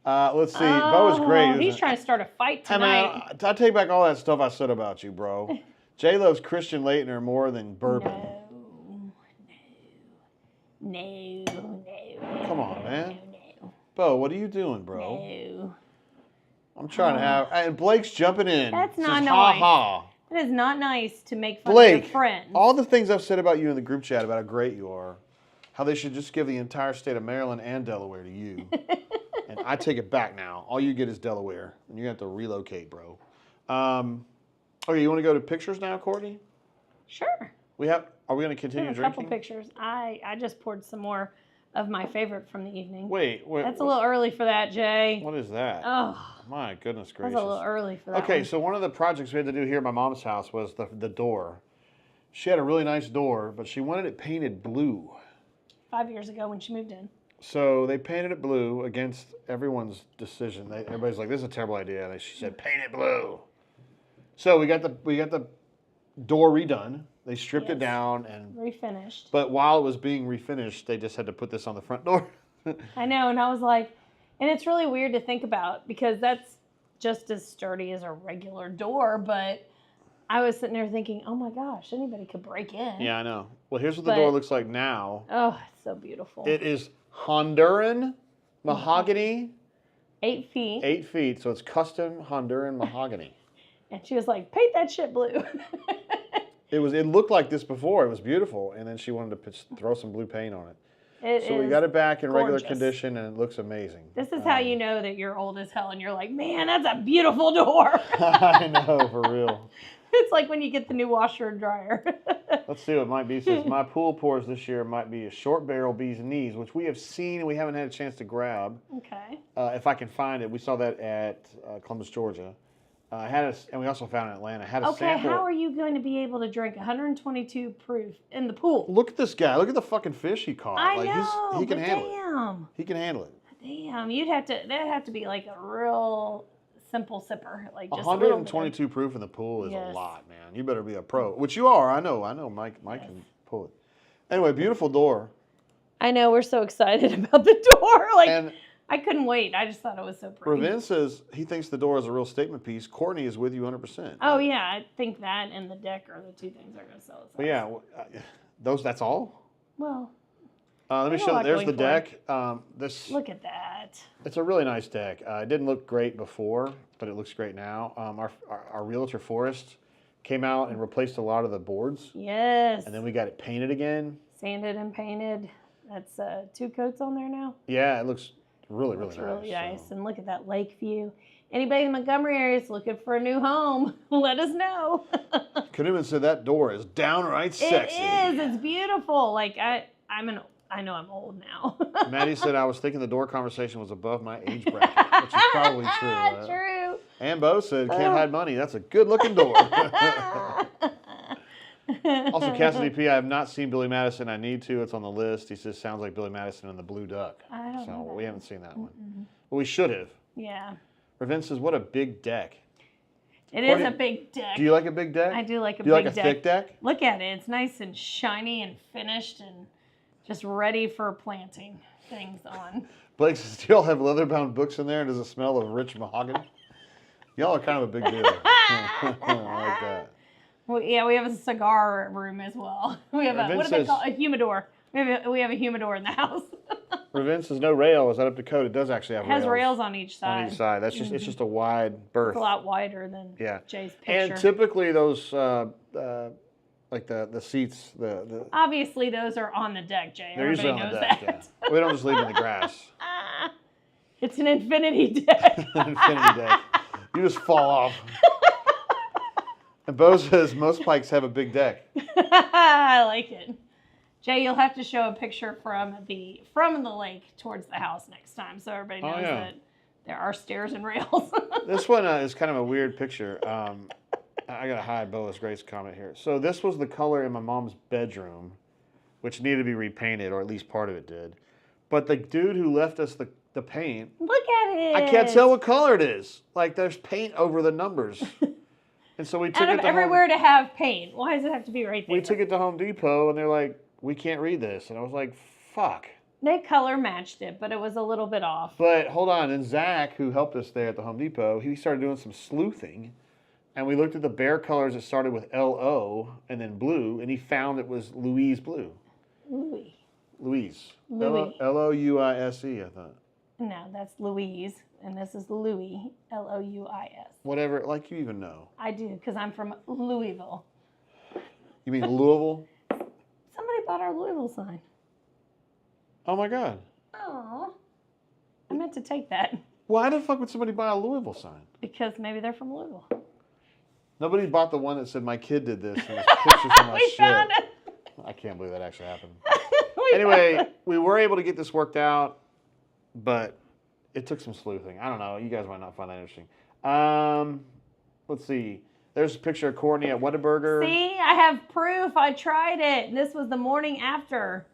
Let's see. Bo is great. He's trying to start a fight tonight. Hey, man, I take back all that stuff I said about you, bro. Jay loves Christian Laettner more than bourbon. No. Come on, man. No. Bo, what are you doing, bro? No. I'm trying to have... And Blake's jumping in. That's not says, nice. Ha. It is not nice to make fun Blake, of your friends. All the things I've said about you in the group chat about how great you are, how they should just give the entire state of Maryland and Delaware to you. And I take it back now. All you get is Delaware. And you're going to have to relocate, bro. Okay, you want to go to pictures now, Courtney? Sure. Are we going to continue drinking? A couple pictures. I just poured some more of my favorite from the evening. Wait. That's a little early for that, Jay. What is that? Oh. My goodness gracious. That's a little early for that. Okay, so one of the projects we had to do here at my mom's house was the door. She had a really nice door, but she wanted it painted blue. 5 years ago when she moved in. So they painted it blue against everyone's decision. Everybody's like, "This is a terrible idea." And she said, "Paint it blue." So we got the door redone. They stripped it down and refinished. But while it was being refinished, they just had to put this on the front door. I know, and I was like, and it's really weird to think about because that's just as sturdy as a regular door, but I was sitting there thinking, oh my gosh, anybody could break in. Yeah, I know. Well, here's what the door looks like now. Oh, it's so beautiful. It is Honduran mahogany. 8 feet. 8 feet, so it's custom Honduran mahogany. And she was like, paint that shit blue. It looked like this before. It was beautiful, and then she wanted to throw some blue paint on it. So we got it back in regular condition, and it looks amazing. This is how you know that you're old as hell, and you're like, man, that's a beautiful door. I know, for real. It's like when you get the new washer and dryer. Let's see what it might be. It says, my pool pours this year might be a short barrel bee's knees, which we have seen and we haven't had a chance to grab. Okay. If I can find it. We saw that at Columbus, Georgia. And we also found it in Atlanta. Had a sample. How are you going to be able to drink 122 proof in the pool? Look at this guy. Look at the fucking fish he caught. I know. He can handle it. He can handle it. Damn, that'd have to be like a real simple sipper, like just 122 proof in the pool is a lot, man. You better be a pro, which you are. I know. Mike can pull it. Anyway, beautiful door. I know. We're so excited about the door. And I couldn't wait. I just thought it was so pretty. Ravin says he thinks the door is a real statement piece. Courtney is with you 100%. Oh, yeah. I think that and the deck are the two things they're going to sell. Well, yeah. That's all? Well, let me show you. There's the deck. Look at that. It's a really nice deck. It didn't look great before, but it looks great now. Our realtor, Forrest, came out and replaced a lot of the boards. Yes. And then we got it painted again. Sanded and painted. That's 2 coats on there now. Yeah, it looks Really, really It's nice. really nice. And look at that lake view. Anybody in the Montgomery area is looking for a new home, let us know. Kanuman said that door is downright sexy. It is. It's beautiful. Like I know I'm old now. Maddie said I was thinking the door conversation was above my age bracket, which is probably true. True. And Bo said can't hide money. That's a good looking door. Also, Cassidy P. I have not seen Billy Madison. I need to. It's on the list. He says sounds like Billy Madison and the Blue Duck. I don't know that. We haven't seen that one. Well, we should have. Yeah. Raven says, what a big deck. It is a big deck. Do you like a big deck? I do like a big deck. Do you like a thick deck? Look at it. It's nice and shiny and finished and just ready for planting things on. Blake says, do y'all have leather-bound books in there? Does it smell of rich mahogany? Y'all are kind of a big deal. I like that. Well, yeah, we have a cigar room as well. We have a, what do they call it? A humidor. We have a humidor in the house. Raven says no rail. Is that up to code? It does actually have rails. It has rails on each side. On each side. That's just it's just a wide berth. It's a lot wider than Jay's picture. And typically those like the seats, the obviously those are on the deck, Jay. They're Everybody usually on knows the deck. that. Yeah. We don't just leave them in the grass. It's an infinity deck. Infinity deck. You just fall off. And Bo says most pikes have a big deck. I like it. Jay, you'll have to show a picture from the lake towards the house next time, so everybody knows that there are stairs and rails. This one is kind of a weird picture. I gotta hide Boa's Grace comment here. So this was the color in my mom's bedroom, which needed to be repainted, or at least part of it did. But the dude who left us the paint, look at it. I can't tell what color it is. Like there's paint over the numbers. And so we took out it of to everywhere to have paint. Why does it have to be right there? We took it to Home Depot, and they're like, we can't read this. And I was like, fuck. They color matched it, but it was a little bit off. But hold on. And Zach, who helped us there at the Home Depot, he started doing some sleuthing. And we looked at the bare colors that started with L-O and then blue, and he found it was Louise blue. Louis. L-O-U-I-S-E, I thought. No, that's Louise, and this is Louis, L-O-U-I-S. Whatever, like you even know. I do, because I'm from Louisville. You mean Louisville? Somebody bought our Louisville sign. Oh, my God. Aw. I meant to take that. Why the fuck would somebody buy a Louisville sign? Because maybe they're from Louisville. Nobody bought the one that said, my kid did this, and it's pictures of my shit. Found it. I can't believe that actually happened. Anyway, we were able to get this worked out, but it took some sleuthing. I don't know. You guys might not find that interesting. Let's see. There's a picture of Courtney at Whataburger. See, I have proof. I tried it. This was the morning after.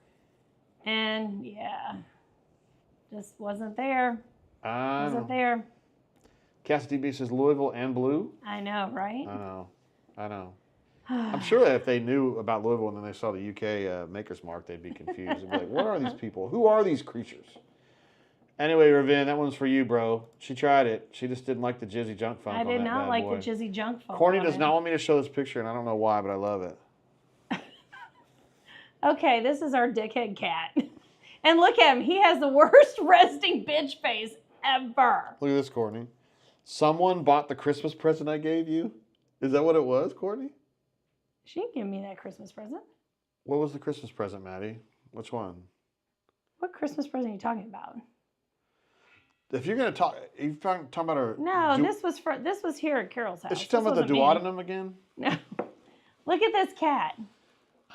And, yeah, just wasn't there. Wasn't there. Cassidy B says Louisville and blue. I know, right? I know. I'm sure that if they knew about Louisville and then they saw the UK Maker's Mark, they'd be confused. They'd be like, what are these people? Who are these creatures? Anyway, Raven, that one's for you, bro. She tried it. She just didn't like the jizzy junk funk. I did not like the jizzy junk funk. Courtney does not want me to show this picture, and I don't know why, but I love it. Okay, this is our dickhead cat. And look at him. He has the worst resting bitch face ever. Look at this, Courtney. Someone bought the Christmas present I gave you? Is that what it was, Courtney? She didn't give me that Christmas present. What was the Christmas present, Maddie? Which one? What Christmas present are you talking about? If you're going to talk, are you talking about her? No, this was here at Carol's house. Is she talking about the duodenum again? No. Look at this cat.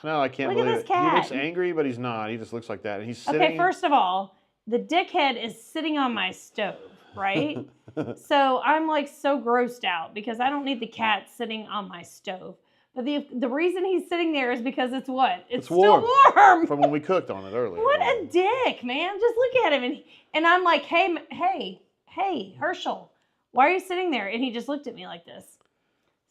No, I can't believe it. He looks angry, but he's not. He just looks like that. And he's sitting. Okay, first of all, the dickhead is sitting on my stove, right? So I'm like so grossed out because I don't need the cat sitting on my stove. But the reason he's sitting there is because it's what? It's still warm. From when we cooked on it earlier. What a dick, man. Just look at him. And I'm like, hey, Herschel, why are you sitting there? And he just looked at me like this.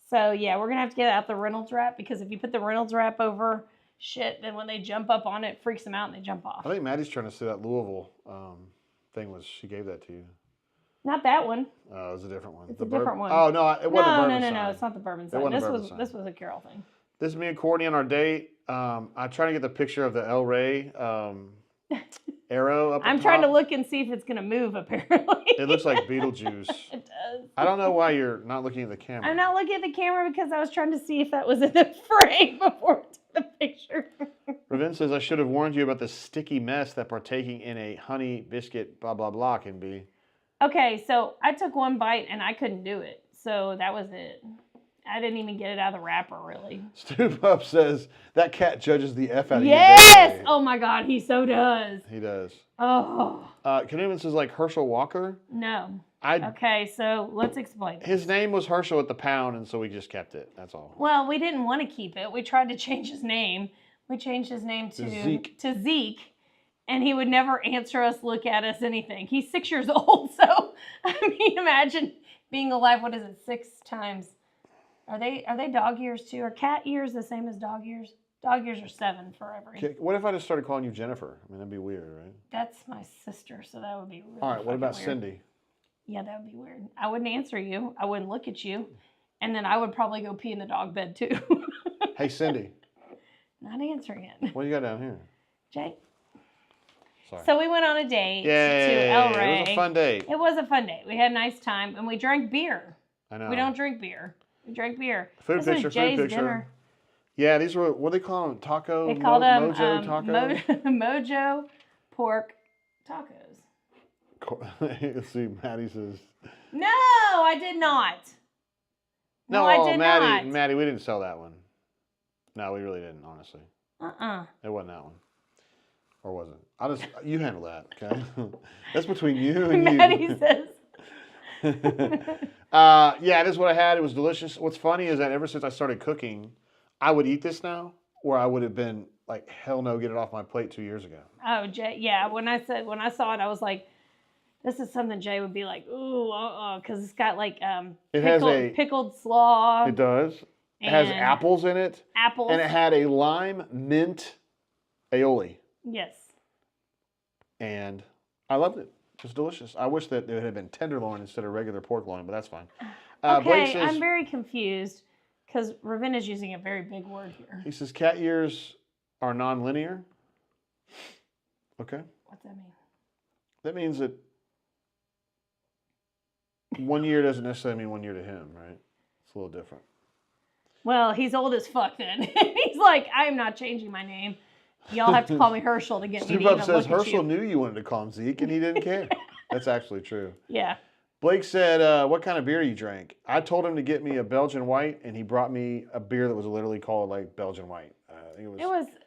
So, yeah, we're going to have to get out the Reynolds wrap because if you put the Reynolds wrap over shit, then when they jump up on it, it freaks them out and they jump off. I think Maddie's trying to say that Louisville thing she gave that to you. Not that one. Oh, it was a different one. It's a different one. Oh, no, it wasn't a bourbon sign. No, it's not the bourbon sign. This was a Carol thing. This is me and Courtney on our date. I'm trying to get the picture of the El Rey arrow up I'm trying to look and see if it's going to move, apparently. It looks like Beetlejuice. It does. I don't know why you're not looking at the camera. I'm not looking at the camera because I was trying to see if that was in the frame before I took the picture. Ravin says, I should have warned you about the sticky mess that partaking in a honey biscuit blah, blah, blah can be. Okay, so I took one bite and I couldn't do it. So that was it. I didn't even get it out of the wrapper, really. Stu Pup says, that cat judges the F out of you. Yes! Oh my God, he so does. He does. Oh. Canoeman says, like Herschel Walker? No. Okay, so let's explain this. His name was Herschel at the pound, and so we just kept it. That's all. Well, we didn't want to keep it. We tried to change his name. We changed his name to Zeke. And he would never answer us, look at us, anything. He's 6 years old, so I mean, imagine being alive. What is it? 6 times? Are they dog years too? Are cat years the same as dog years? Dog years are 7 forever. Okay, what if I just started calling you Jennifer? I mean, that'd be weird, right? That's my sister, so that would be really all right. What about weird. Cindy? Yeah, that would be weird. I wouldn't answer you. I wouldn't look at you, and then I would probably go pee in the dog bed too. Hey, Cindy. Not answering it. What do you got down here? Jay. Sorry. So we went on a date to El Rey. It was a fun date. It was a fun date. We had a nice time, and we drank beer. I know. We don't drink beer. We drank beer. Food picture, Jay's food picture. Dinner. Yeah, these were, what do they call them? Taco? They called them Mojo tacos? Mojo pork tacos. Let's see, Maddie says. No, I did not. No, I did not. Maddie, we didn't sell that one. No, we really didn't, honestly. Uh-uh. It wasn't that one. Or was it? You handle that, okay? That's between you and Maddie you. says. Yeah, this is what I had. It was delicious. What's funny is that ever since I started cooking, I would eat this now, or I would have been like, hell no, get it off my plate 2 years ago. Oh, Jay, yeah. When I saw it, I was like, this is something Jay would be like, ooh, because it's got like pickled slaw. It does. It has apples in it. Apples. And it had a lime mint aioli. Yes. And I loved it. It was delicious. I wish that it had been tenderloin instead of regular pork loin, but that's fine. Okay, says, I'm very confused because Ravin is using a very big word here. He says cat ears are non-linear. Okay. What's that mean? That means that 1 year doesn't necessarily mean 1 year to him, right? It's a little different. Well, he's old as fuck then. He's like, I'm not changing my name. Y'all have to call me Herschel to get me to even says look at Herschel you. knew you wanted to call him Zeke, and he didn't care. That's actually true. Yeah. Blake said, what kind of beer you drank? I told him to get me a Belgian white, and he brought me a beer that was literally called like Belgian white. I think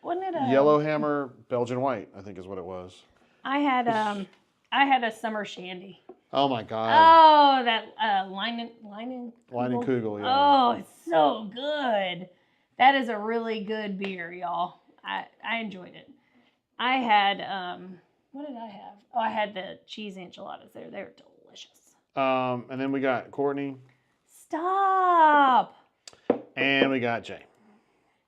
wasn't it a Yellowhammer Belgian white, I think is what it was. I had a summer shandy. Oh my God. Oh, that Leinen Kugel, yeah. Oh, it's so good. That is a really good beer, y'all. I enjoyed it. I had what did I have? Oh, I had the cheese enchiladas there. They were delicious. And then we got Courtney. Stop. And we got Jay.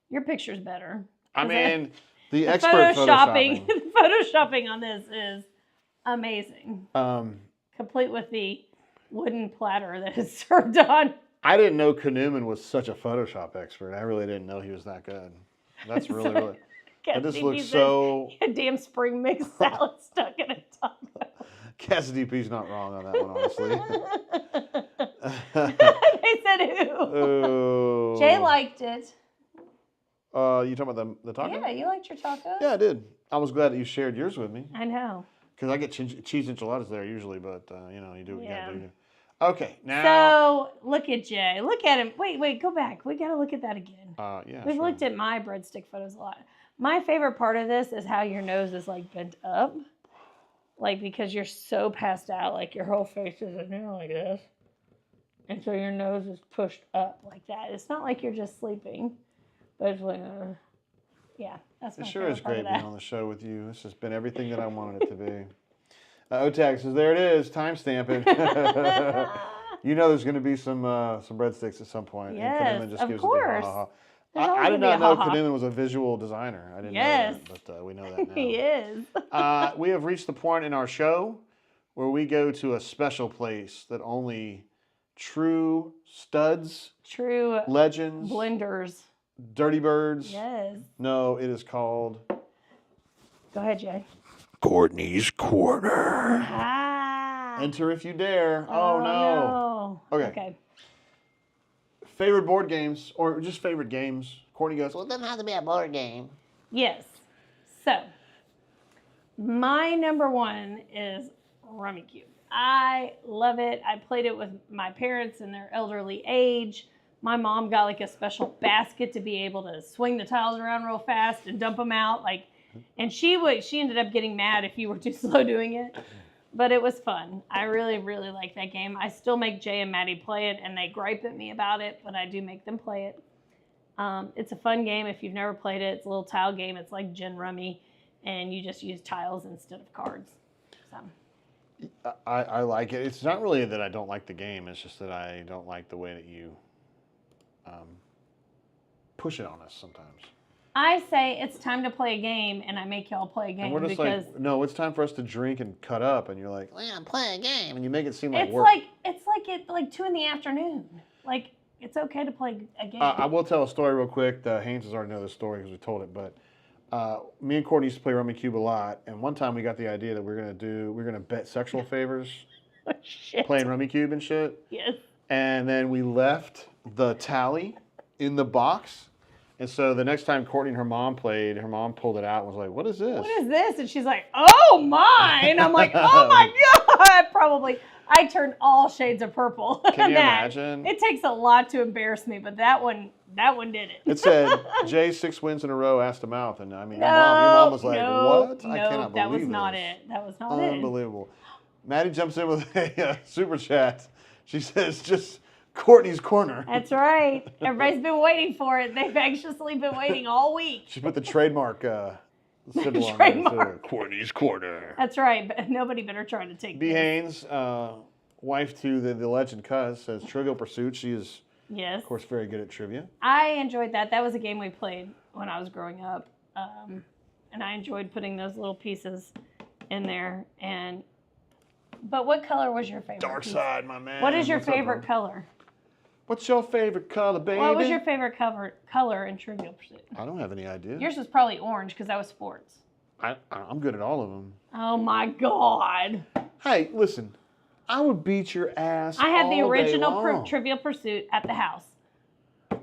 Your picture's better. I mean, the expert photoshopping. The photoshopping on this is amazing. Complete with the wooden platter that is served on. I didn't know Canoeman was such a Photoshop expert. I really didn't know he was that good. That's really. That just looks so. A damn spring mix salad stuck in a taco. Cassidy P's not wrong on that one, honestly. They said who? Oh. Jay liked it. You talking about the taco? Yeah, you liked your tacos? Yeah, I did. I was glad that you shared yours with me. I know. Because I get cheese enchiladas there usually, but you do what you gotta do. Okay, now. So look at Jay. Look at him. Wait, go back. We gotta look at that again. Yeah. We've looked at my breadstick photos a lot. My favorite part of this is how your nose is like bent up. Like because you're so passed out, like your whole face is in there like this. And so your nose is pushed up like that. It's not like you're just sleeping. But it's like, yeah, that's my favorite part of that. It sure is great being on the show with you. This has been everything that I wanted it to be. Otag says, there it is, timestamp it. You know there's going to be some breadsticks at some point. Yes, and just of gives course. I did not know Canoeman was a visual designer. I didn't know that, but we know that now. He is. We have reached the point in our show where we go to a special place that only true studs, true legends, blenders, dirty birds. Yes. No, it is called. Go ahead, Jay. Courtney's Corner. Ah. Enter if you dare. Oh no. Okay. Favorite board games or just favorite games? Courtney goes, well, it doesn't have to be a board game. Yes. So, my number one is Rummikub. I love it. I played it with my parents in their elderly age. My mom got like a special basket to be able to swing the tiles around real fast and dump them out. And she ended up getting mad if you were too slow doing it. But it was fun. I really, really like that game. I still make Jay and Maddie play it, and they gripe at me about it, but I do make them play it. It's a fun game if you've never played it. It's a little tile game. It's like Gin Rummy, and you just use tiles instead of cards. So. I like it. It's not really that I don't like the game. It's just that I don't like the way that you push it on us sometimes. I say it's time to play a game, and I make y'all play a game and we're just because like, no, it's time for us to drink and cut up, and you're like, well, I'm playing a game, and you make it seem like it's work. It's like 2 p.m. Like it's okay to play a game. I will tell a story real quick. The Hayneses already know this story because we told it, but me and Courtney used to play Rummikub a lot, and one time we got the idea that we're gonna bet sexual favors, playing Rummikub and shit. Yes. And then we left the tally in the box. And so the next time Courtney and her mom played, her mom pulled it out and was like, what is this? What is this? And she's like, oh my. And I'm like, oh my God. I turned all shades of purple. Can you imagine? It takes a lot to embarrass me, but that one did it. It said, Jay 6 wins in a row, ass to mouth. And I mean, your mom was like, what? I cannot believe that was this. not it. That was not it. Unbelievable. Maddie jumps in with a super chat. She says, just Courtney's Corner. That's right. Everybody's been waiting for it. They've anxiously been waiting all week. She put the trademark symbol on there. Courtney's Corner. That's right. But nobody better try to take B. this. Haynes, wife to the legend Cuz, says Trivial Pursuit. She is, yes, of course, very good at trivia. I enjoyed that. That was a game we played when I was growing up. And I enjoyed putting those little pieces in there. But what color was your favorite? Dark piece? side, my man. What is your favorite color? What's your favorite color, baby? What was your favorite color in Trivial Pursuit? I don't have any idea. Yours was probably orange because that was sports. I'm good at all of them. Oh my God. Hey, listen. I would beat your ass. I have the all original day long. Trivial Pursuit at the house.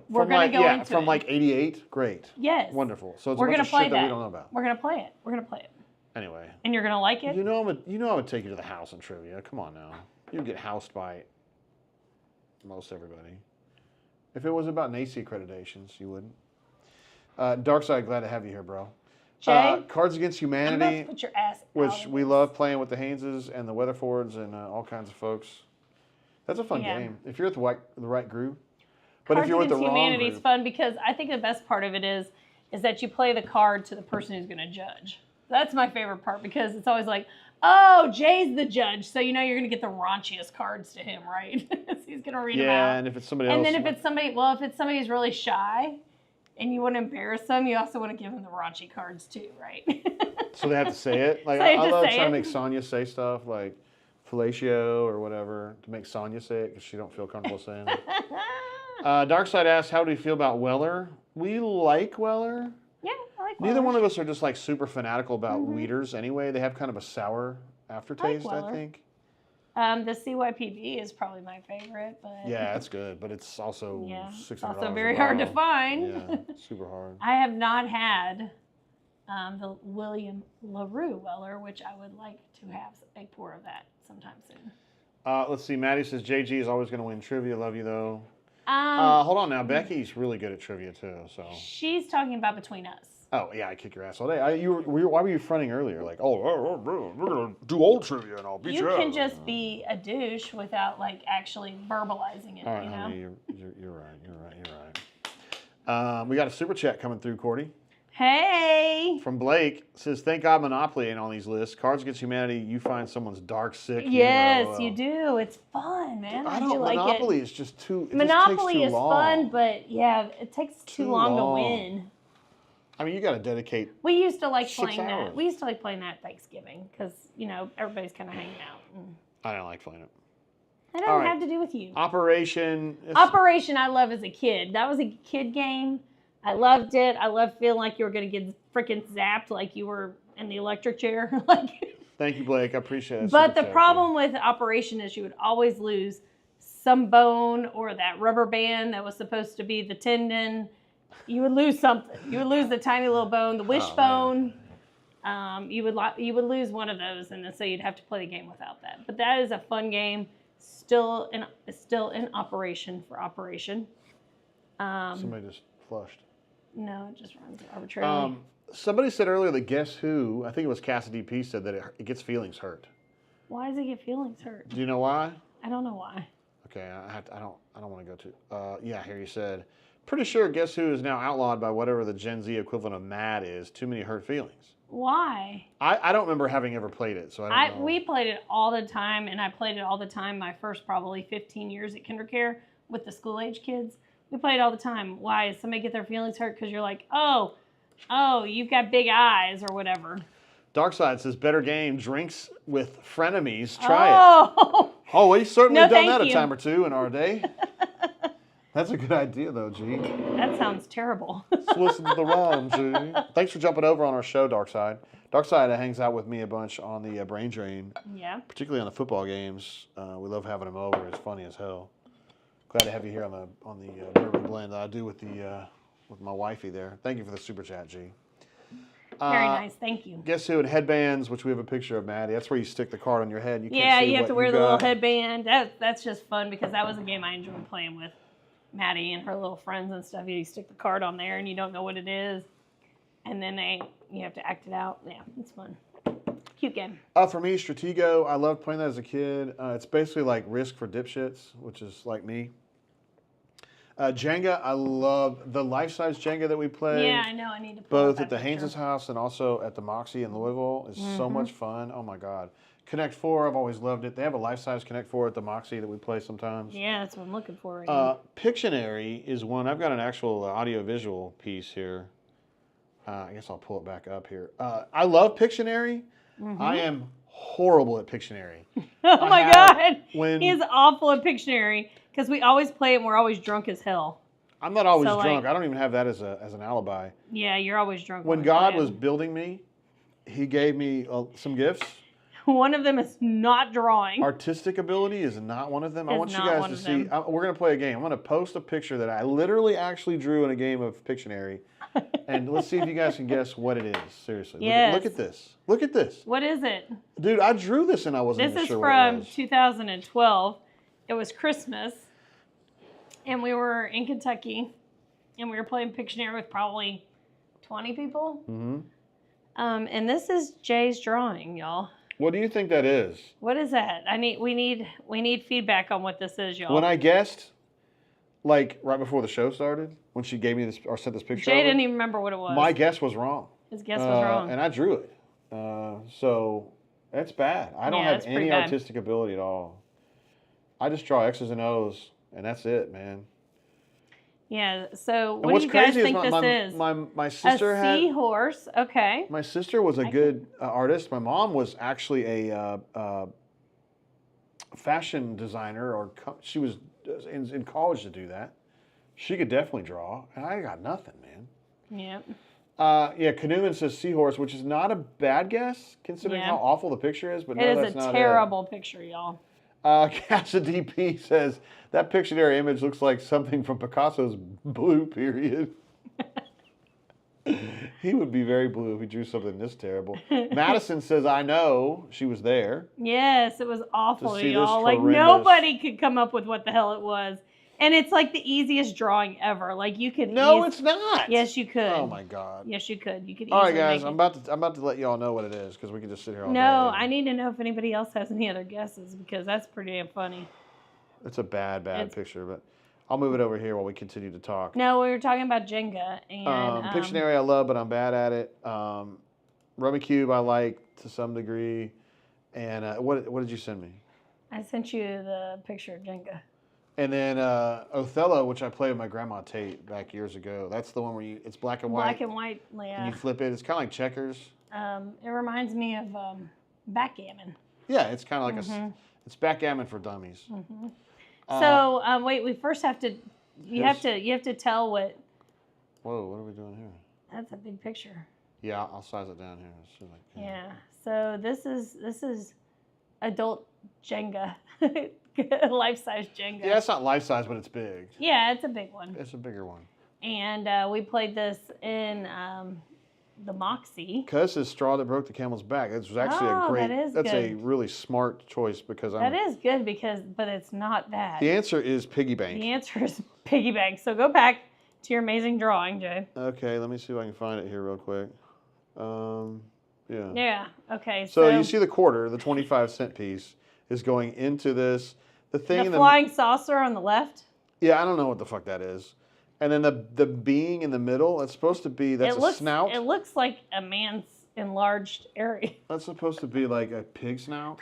We're From going to go into from it. like 88? Great. Yes. Wonderful. So it's We're a bunch gonna of play shit that we don't know about. We're going to play it. We're going to play it. Anyway. And you're going to like it? You know I would take you to the house in trivia. Come on now. You'd get housed by most everybody. If it was about NACI accreditations, you wouldn't. Darkside, glad to have you here, bro. Jay? Cards Against I'm about Humanity, to put your ass which out of we this. love playing with the Hayneses and the Weatherfords and all kinds of folks. That's a fun game if you're at the right group. But Cards if you're with the Against wrong Humanity is group, fun because I think the best part of it is that you play the card to the person who's going to judge. That's my favorite part because it's always like, oh, Jay's the judge, so you know you're going to get the raunchiest cards to him, right? So he's going to read them out. Yeah, and if it's somebody else. And then if it's somebody who's really shy and you want to embarrass them, you also want to give them the raunchy cards too, right? So they have to say it. Like So they have I to love say trying it. to make Sonya say stuff like fellatio or whatever to make Sonya say it because she don't feel comfortable saying it. Darkside asks, how do we feel about Weller? We like Weller. Yeah, I like Neither Weller. one of us are just like super fanatical about Weeders anyway. They have kind of a sour aftertaste, I Weller. think. The CYPB is probably my favorite, but Yeah, it's good, but it's also it's $600 also a very hard to bottle. find. Yeah, super hard. I have not had the William LaRue Weller, which I would like to have a pour of that sometime soon. Let's see. Maddie says JG is always going to win trivia. Love you though. Hold on now. Becky's really good at trivia too. So she's talking about between us. Oh yeah, I kick your ass all day. Why were you fronting earlier? Like, we're gonna do old trivia and I'll beat you. You can just be a douche without like actually verbalizing it. All right, you know. honey, you're right. We got a super chat coming through, Courtney. Hey. From Blake, says, thank God Monopoly ain't on these lists. Cards Against Humanity, you find someone's dark, sick humor. Yes, you do. It's fun, man. I do don't. like Monopoly it. is just too. It Monopoly just takes is too long. fun, but yeah, it takes too long to win. I mean, you got to dedicate. We used to like 6 playing hours. that. We used to like playing that at Thanksgiving because everybody's kind of hanging out. I don't like playing it. That All doesn't right. have to do with you. Operation. Operation I love as a kid. That was a kid game. I loved it. I loved feeling like you were going to get freaking zapped like you were in the electric chair. Thank you, Blake. I appreciate it. But the problem with Operation is you would always lose some bone or that rubber band that was supposed to be the tendon, you would lose something. You would lose the tiny little bone, the wishbone. You would lose one of those, and so you'd have to play the game without that. But that is a fun game, still in operation for Operation. Somebody just flushed. No, it just runs arbitrarily. Somebody said earlier that Guess Who, I think it was Cassidy P, said that it gets feelings hurt. Why does it get feelings hurt? Do you know why? I don't know why. Okay, I don't want to go to. Yeah, here you said. Pretty sure Guess Who is now outlawed by whatever the Gen Z equivalent of mad is. Too many hurt feelings. Why? I don't remember having ever played it, so I don't know. We played it all the time, and I played it all the time my first probably 15 years at KinderCare with the school-age kids. We played it all the time. Why? Does somebody get their feelings hurt because you're like, oh, you've got big eyes or whatever. Darkside says, better game, drinks with frenemies. Try it. Oh, we've certainly done that a time or two in our day. That's a good idea, though, G. That sounds terrible. Let's listen to the rhyme, G. Thanks for jumping over on our show, Darkside. Darkside hangs out with me a bunch on the Brain Drain. Yeah. Particularly on the football games. We love having him over. It's funny as hell. Glad to have you here on the bourbon blend that I do with my wifey there. Thank you for the super chat, G. Very nice, thank you. Guess Who and headbands, which we have a picture of, Maddie. That's where you stick the card on your head. You have to wear the little headband. That's just fun because that was a game I enjoyed playing with Maddie and her little friends and stuff. You stick the card on there and you don't know what it is, and then you have to act it out. Yeah, it's fun. Cute game. For me, Stratego, I loved playing that as a kid. It's basically like Risk for dipshits, which is like me. Jenga, I love the life-size Jenga that we play. Yeah, I know. I need to play both at the Haynes' house and also at the Moxie in Louisville. It's so much fun. Oh my God. Connect 4, I've always loved it. They have a life-size Connect 4 at the Moxie that we play sometimes. Yeah, that's what I'm looking for right now. Pictionary is one. I've got an actual audio-visual piece here. I guess I'll pull it back up here. I love Pictionary. I am horrible at Pictionary. Oh my God. He's awful at Pictionary because we always play it and we're always drunk as hell. I'm not always drunk. I don't even have that as an alibi. Yeah, you're always drunk. When God was building me, he gave me some gifts. One of them is not drawing. Artistic ability is not one of them. I want you guys to see. We're going to play a game. I'm going to post a picture that I literally actually drew in a game of Pictionary. And let's see if you guys can guess what it is. Seriously. Yes. Look at this. Look at this. What is it? Dude, I drew this and I wasn't even sure what it was. This is from 2012. It was Christmas. And we were in Kentucky. And we were playing Pictionary with probably 20 people. And this is Jay's drawing, y'all. What do you think that is? What is that? We need feedback on what this is, y'all. When I guessed, like right before the show started, when she gave me this or sent this picture, Jay didn't even remember what it was. My guess was wrong. His guess was wrong, and I drew it. So that's bad. I don't have any artistic ability at all. I just draw X's and O's, and that's it, man. Yeah. So what do you guys think this is? My sister had a seahorse. Okay. My sister was a good artist. My mom was actually a fashion designer, or she was in college to do that. She could definitely draw, and I got nothing, man. Yep. Yeah, Canoeman says seahorse, which is not a bad guess considering how awful the picture is. But no, that's not it. It is a terrible picture, y'all. Cassidy P says that Pictionary image looks like something from Picasso's blue period. He would be very blue if he drew something this terrible. Madison says, I know. She was there. Yes, it was awful, y'all. Like, nobody could come up with what the hell it was. And it's like the easiest drawing ever. Like, you could. No, it's not. Yes, you could. Oh my God. Yes, you could. You could. All right, guys. I'm about to let y'all know what it is because we can just sit here all day. No, I need to know if anybody else has any other guesses because that's pretty damn funny. It's a bad picture, but I'll move it over here while we continue to talk. No, we were talking about Jenga and Pictionary I love, but I'm bad at it. Rummy Cube I like to some degree. And what did you send me? I sent you the picture of Jenga. And then Othello, which I played with my grandma Tate back years ago. That's the one where it's black and white. Black and white, yeah. And you flip it. It's kind of like checkers. It reminds me of backgammon. Yeah, it's kind of like it's backgammon for dummies. So wait, we first have to. You have to tell what. Whoa! What are we doing here? That's a big picture. Yeah, I'll size it down here. Yeah. So this is adult Jenga. life-size Jenga. Yeah, it's not life-size, but it's big. Yeah, it's a big one. It's a bigger one. And we played this in the Moxie. Because it's straw that broke the camel's back. It was actually that's a really smart choice because that is good but it's not that. The answer is piggy bank. The answer is piggy bank. So go back to your amazing drawing, Jay. Okay, let me see if I can find it here real quick. Yeah. Yeah. Okay. So you see the quarter, the 25-cent piece, is going into this. The thing. The flying saucer on the left. Yeah, I don't know what the fuck that is. And then the being in the middle, that's supposed to be, that's a snout. It looks like a man's enlarged area. That's supposed to be like a pig snout.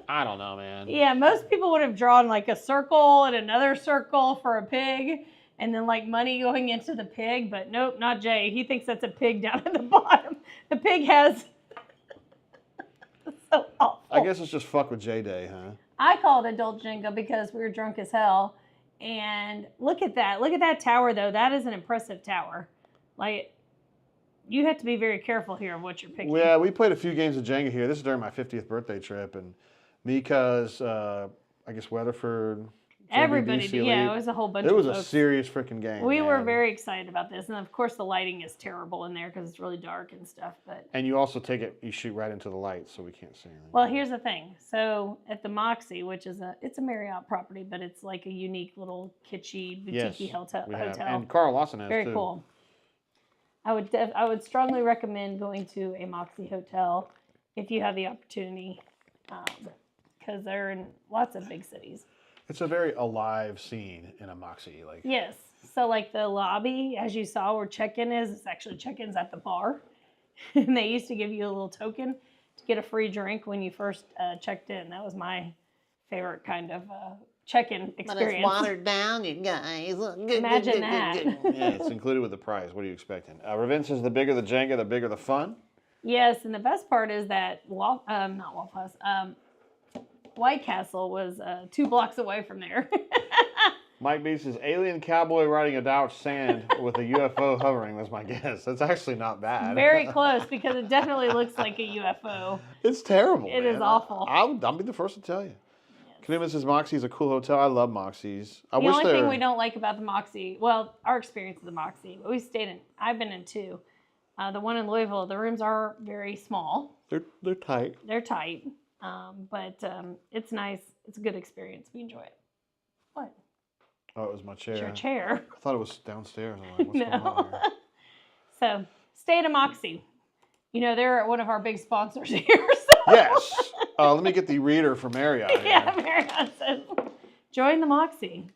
I don't know, man. Yeah, most people would have drawn like a circle and another circle for a pig, and then like money going into the pig, but nope, not Jay. He thinks that's a pig down at the bottom. The pig has... It's so awful. I guess it's just fuck with J Day, huh? I call it adult Jenga because we were drunk as hell. And look at that. Look at that tower, though. That is an impressive tower. Like, you have to be very careful here of what you're picking. Yeah, we played a few games of Jenga here. This is during my 50th birthday trip. And Mika's, I guess, Weatherford. Everybody did. Yeah, it was a whole bunch of folks. It was a serious freaking game. We were very excited about this. And, of course, the lighting is terrible in there because it's really dark and stuff. But and you also you shoot right into the light so we can't see anything. Well, here's the thing. So at the Moxie, which is it's a Marriott property, but it's like a unique little kitschy, boutique hotel. And Carl Lawson has very too. Cool. I would strongly recommend going to a Moxie hotel if you have the opportunity because they're in lots of big cities. It's a very alive scene in a Moxie. Yes. So like the lobby, as you saw where check-in is, it's actually check-in's at the bar. And they used to give you a little token to get a free drink when you first checked in. That was my favorite kind of check-in experience. But it's watered down, you guys. Imagine that. Yeah, it's included with the price. What are you expecting? Ravince says the bigger the Jenga, the bigger the fun. Yes, and the best part is that White Castle was 2 blocks away from there. Mike B says, alien cowboy riding a Dodge Sand with a UFO hovering was my guess. That's actually not bad. Very close, because it definitely looks like a UFO. It's terrible, It is awful. I'll be the first to tell you. Kanuma says, Moxie's a cool hotel. I love Moxie's. The only thing we don't like about the Moxie, well, our experience at the Moxie, I've been in 2. The one in Louisville, the rooms are very small. They're tight. They're tight. But it's nice. It's a good experience. We enjoy it. What? Oh, it was my chair. It's your chair. I thought it was downstairs. I'm like, what's going on here? So, stay at a Moxie. You know, they're one of our big sponsors here. So. Yes. Let me get the reader for Marriott. Yeah, Marriott says, join the Moxie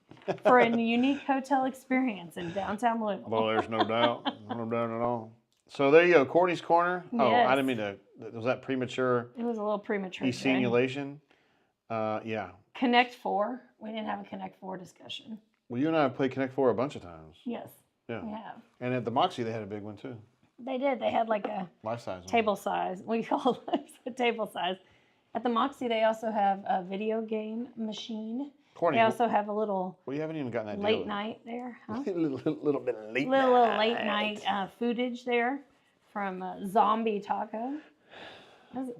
for a unique hotel experience in downtown Louisville. Well, there's no doubt. No doubt at all. So there you go, Courtney's Corner. Oh, yes. I didn't mean to. Was that premature? It was a little premature. Simulation. Yeah. Connect 4. We didn't have a Connect 4 discussion. Well, you and I have played Connect 4 a bunch of times. Yes. Yeah. We have. And at the Moxie, they had a big one too. They did. They had like a life size table size. We call it a table size. At the Moxie, they also have a video game machine. Courtney, they also have a little. Well, you haven't even gotten that late night there, huh? little bit of late little night. Late night foodage there from Zombie Taco.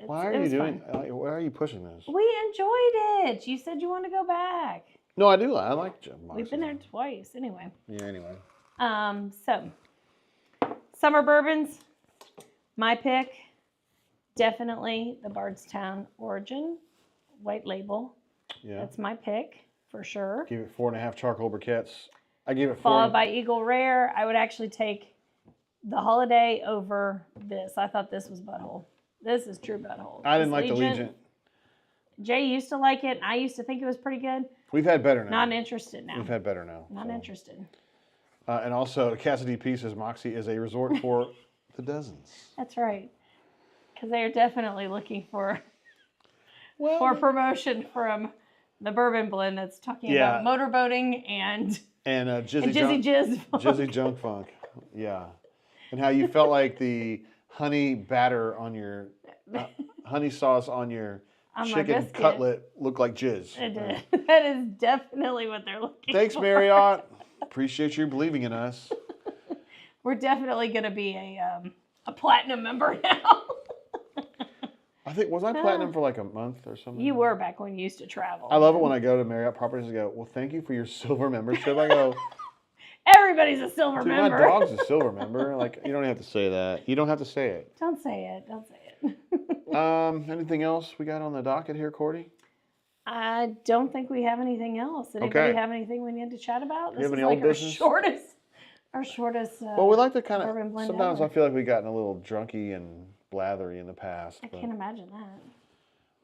Why are you doing? Why are you pushing this? We enjoyed it. You said you want to go back. No, I do. I like Moxie. We've been there twice, anyway. Yeah. Anyway. So summer bourbons. My pick, definitely the Bardstown Origin white label. Yeah. That's my pick for sure. Give it 4.5 charcoal briquettes. I give it 4. Followed by Eagle Rare. I would actually take the Holiday over this. I thought this was Butthole. This is true Butthole. I didn't like the Legion. Jay used to like it, and I used to think it was pretty good. We've had better now. Not interested now. We've had better now. Not interested. And also, Cassidy P says Moxie is a resort for the dozens. That's right. Because they are definitely looking for promotion from the bourbon blend that's talking about motorboating and Jizzy Junk Funk. Yeah. And how you felt like the honey batter on your honey sauce on your chicken cutlet looked like jizz. It did. That is definitely what they're looking for. Thanks, Marriott. Appreciate you believing in us. We're definitely going to be a platinum member now. I think, was I platinum for like a month or something? You were back when you used to travel. I love it when I go to Marriott Properties and go, well, thank you for your silver membership. I go, everybody's a silver dude, member. my dog's a silver member. Like, you don't have to say that. You don't have to say it. Don't say it. Don't say it. Anything else we got on the docket here, Courtney? I don't think we have anything else. Anybody have anything we need to chat about? Do you have any is old like business? Our shortest. Well, we like to kind bourbon of, blend sometimes ever. I feel like we've gotten a little drunky and blathery in the past. I can't imagine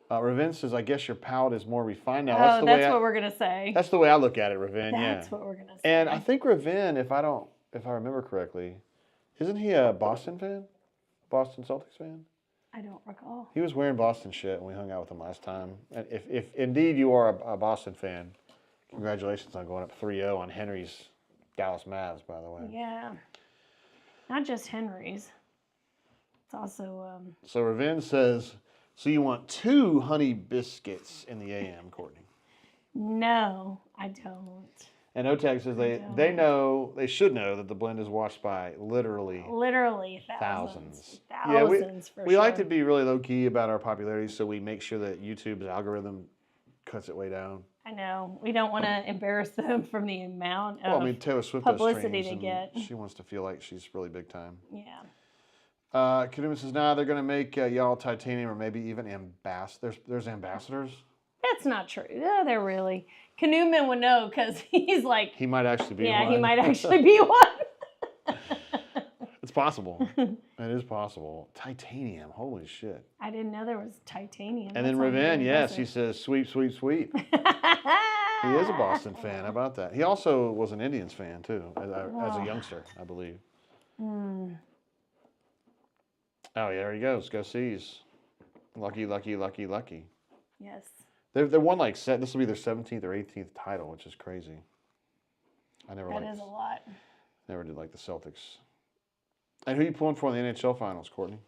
that. Ravin says, I guess your palate is more refined now. Oh, that's what we're gonna say. That's the way I look at it, Ravin, That's what we're gonna say. And I think Ravin, if I remember correctly, isn't he a Boston fan? Boston Celtics fan? I don't recall. He was wearing Boston shit when we hung out with him last time. And if indeed you are a Boston fan, congratulations on going up 3-0 on Henry's Dallas Mavs, by the way. Yeah. Not just Henry's. It's also. So Ravin says, so you want 2 honey biscuits in the AM, Courtney? No, I don't. And OTAG says they should know that the blend is watched by literally thousands. Yeah, we sure. like to be really low key about our popularity, so we make sure that YouTube's algorithm cuts it way down. I know. We don't want to embarrass them from the amount of Well, I mean, Taylor Swift does publicity streams, they and get. she wants to feel like she's really big time. Yeah. Kaduma says, nah, they're going to make y'all titanium or maybe even ambassadors. There's ambassadors? That's not true. No, they're really. Newman would know because he's like. He might actually be one. Yeah, he might actually be one. It's possible. It is possible. Titanium. Holy shit. I didn't know there was titanium. And then Ravin, yes, he says, sweep, sweep, sweep. He is a Boston fan. How about that? He also was an Indians fan, too, as a youngster, I believe. Mm. Oh, yeah, there he goes. Go Seas. Lucky, lucky, lucky, lucky. Yes. They won like this will be their 17th or 18th title, which is crazy. That is a lot. Never did like the Celtics. And who are you pulling for in the NHL Finals, Courtney?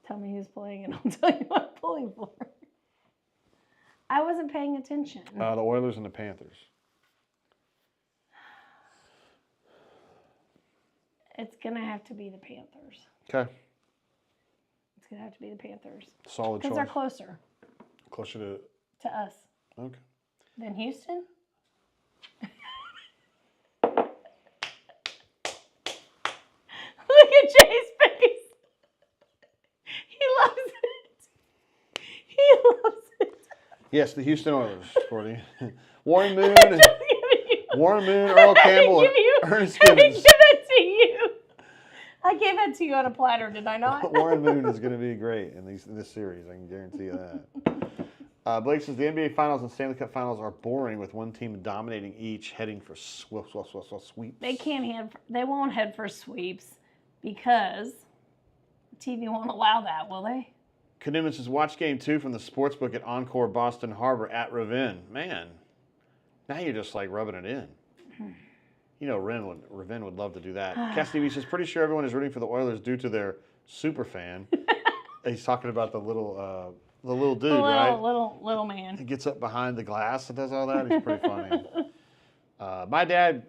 Tell me who's playing, and I'll tell you what I'm pulling for. I wasn't paying attention. The Oilers and the Panthers. It's gonna have to be the Panthers. Okay. It's gonna have to be the Panthers. Solid choice. Because they're closer. Closer to us. Okay. Than Houston? Look at Jay's face. He loves it. He loves it. Yes, the Houston Oilers, Courtney. Warren Moon, Earl Campbell, and Ernest I didn't Gibbons. give that to you. I gave that to you on a platter, did I not? Warren Moon is going to be great in this series. I can guarantee you that. Blake says the NBA Finals and Stanley Cup Finals are boring with one team dominating each, heading for sweeps. They won't head for sweeps because TV won't allow that, will they? Kaduma says watch game 2 from the sportsbook at Encore Boston Harbor at Ravin. Man, now you're just like rubbing it in. You know, Ravin would love to do that. Cassidy says pretty sure everyone is rooting for the Oilers due to their super fan. He's talking about the little dude, right? Little man. He gets up behind the glass and does all that. He's pretty funny. My dad,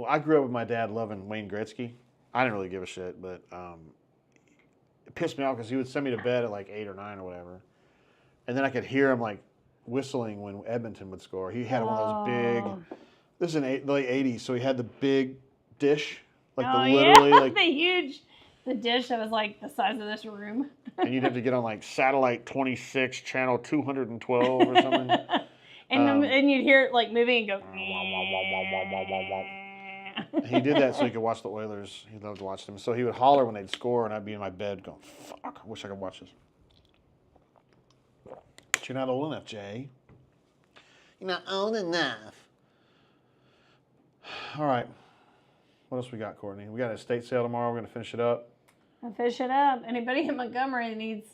I grew up with my dad loving Wayne Gretzky. I didn't really give a shit, but it pissed me off because he would send me to bed at like 8 or 9 or whatever. And then I could hear him like whistling when Edmonton would score. He had one of those big, this is in the late 80s, so he had the big dish, like the dish that was like the size of this room. And you'd have to get on like satellite 26, channel 212 or something. And you'd hear it like moving and go. He did that so he could watch the Oilers. He loved to watch them. So he would holler when they'd score, and I'd be in my bed going, fuck, I wish I could watch this. But you're not old enough, Jay. You're not old enough. All right. What else we got, Courtney? We got an estate sale tomorrow. We're going to finish it up. Finish it up. Anybody in Montgomery needs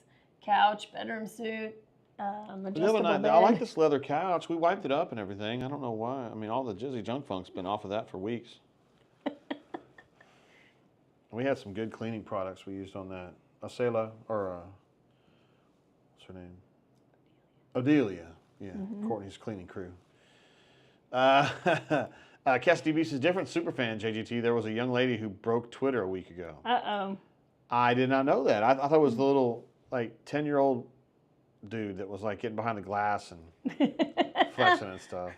couch, bedroom suit, adjustable bed. I like this leather couch. We wiped it up and everything. I don't know why. I mean, all the jizzy junk funk's been off of that for weeks. We had some good cleaning products we used on that. Acela, or what's her name? Odelia. Yeah, Courtney's cleaning crew. Cass DB says, different superfan, JGT. There was a young lady who broke Twitter a week ago. Uh-oh. I did not know that. I thought it was the little like 10-year-old dude that was like getting behind the glass and flexing and stuff.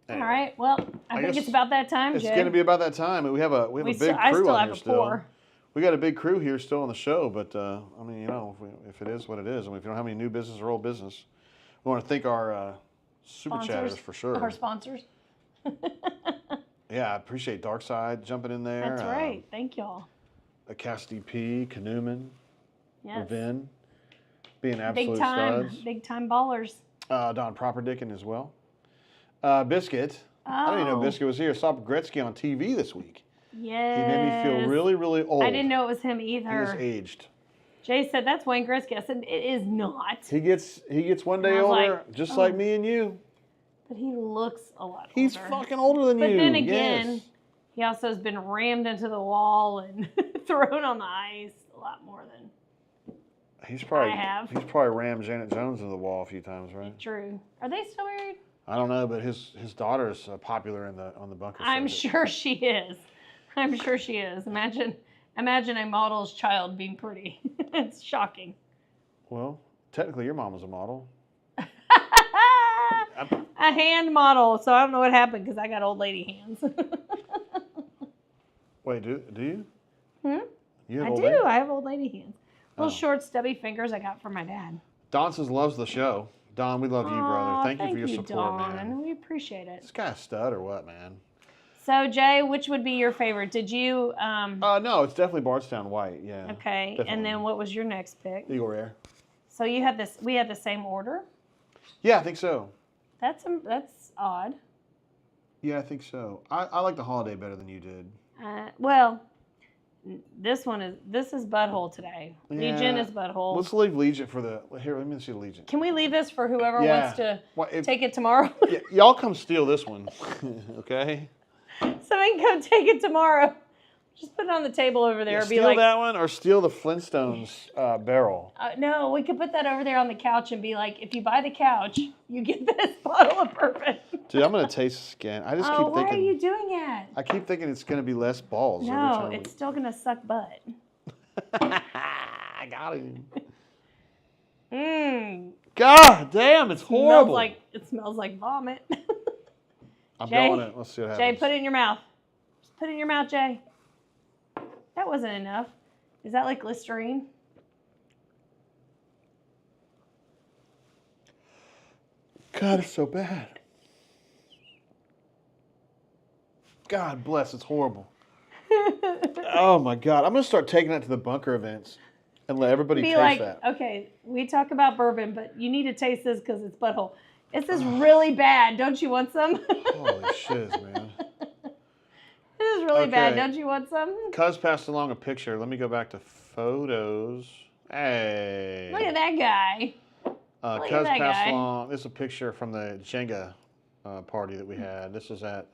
All right. Well, I think it's about that time, Jay. It's going to be about that time. We have a big crew on here still. We got a big crew here still on the show, but I mean, you know, if it is what it is, I mean, if you don't have any new business or old business, we want to thank our super chatters for sure. Our sponsors. Yeah, I appreciate Darkside jumping in there. That's right. Thank y'all. Cassidy P, Kanuman, Yes. Revin, being absolute studs. Big time ballers. Don Properdickin as well. Biscuit. I didn't even know Oh. Biscuit was here. Saw Gretzky on TV this week. Yes. He made me feel really, really old. I didn't know it was him either. He is aged. Jay said, that's Wayne Gretzky. I said, it is not. He gets one day I was older, like, just like me and you. But he looks a lot older. He's fucking older than you. But then again, yes. he also has been rammed into the wall and thrown on the ice a lot more than He's probably I have. He's probably rammed Janet Jones into the wall a few times, right? True. Are they still married? I don't know, but his daughter is popular on the bunker. I'm circuit. sure she is. I'm sure she is. Imagine a model's child being pretty. It's shocking. Well, technically, your mom was a model. A hand model. So I don't know what happened because I got old lady hands. Wait, do you? You have I old do. lady? I have old lady hands. Little Oh. short, stubby fingers I got from my dad. Don says loves the show. Don, we love you, brother. Aw, Thank you for your support, Dawn. man. We appreciate it. This guy a stud or what, man? So Jay, which would be your favorite? Did you? No, it's definitely Bardstown White. Yeah. Okay. definitely. And then what was your next pick? Eagle Rare. So you had this. We had the same order. Yeah, I think so. That's odd. Yeah, I think so. I like the holiday better than you did. Well, this is butthole today. Yeah. Legion is butthole. Let's leave Legion for the. Here, let me see Legion. Can we leave this for whoever Yeah. wants to Well, take it tomorrow? Yeah, y'all come steal this one, okay? Somebody can come take it tomorrow. Just put it on the table over there. Yeah, Be steal like, that one or steal the Flintstones barrel. no, we could put that over there on the couch and be like, if you buy the couch, you get this bottle of bourbon. Dude, I'm gonna taste this again. I just keep Why thinking. are you doing it? I keep thinking it's gonna be less balls. every No, time it's still gonna suck butt. I got him. Mmm. God damn, it's horrible. It smells like vomit. I'm Jay, going it. Let's see what happens. Jay, put it in your mouth. Just put it in your mouth, Jay. That wasn't enough. Is that like Listerine? God, it's so bad. God bless, it's horrible. Oh my God, I'm gonna start taking that to the bunker events and let everybody Be taste like, that. okay, we talk about bourbon, but you need to taste this because it's butthole. This is really bad. Don't you want some? Holy shiz, man. This is really bad. Okay. Don't you want some? Cuz passed along a picture. Let me go back to photos. Hey. Look at that guy. Look Cuz at that passed guy. along. This is a picture from the Jenga party that we had. This is at.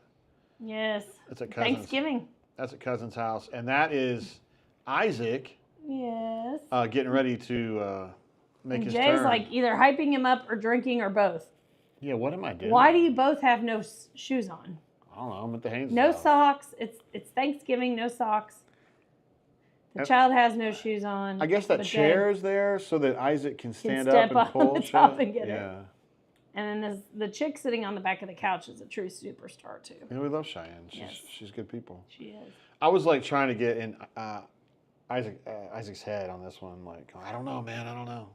Yes. It's at Cousin's. Thanksgiving. That's at Cousin's house, and that is Isaac Yes. getting ready to make And his Jay's turn. like either hyping him up or drinking or both. Yeah, what am I doing? Why do you both have no shoes on? I don't know. I'm at the Haynes' No house. socks. It's Thanksgiving. No socks. The child has no shoes on. I guess that but chair is there so that Isaac can stand up step and on pull the shit. top and get it. Yeah. And then the chick sitting on the back of the couch is a true superstar too. Yeah, we love Cheyenne. Yes. She's good people. She is. I was like trying to get in Isaac's head on this one. Like, I don't know, man. I don't know.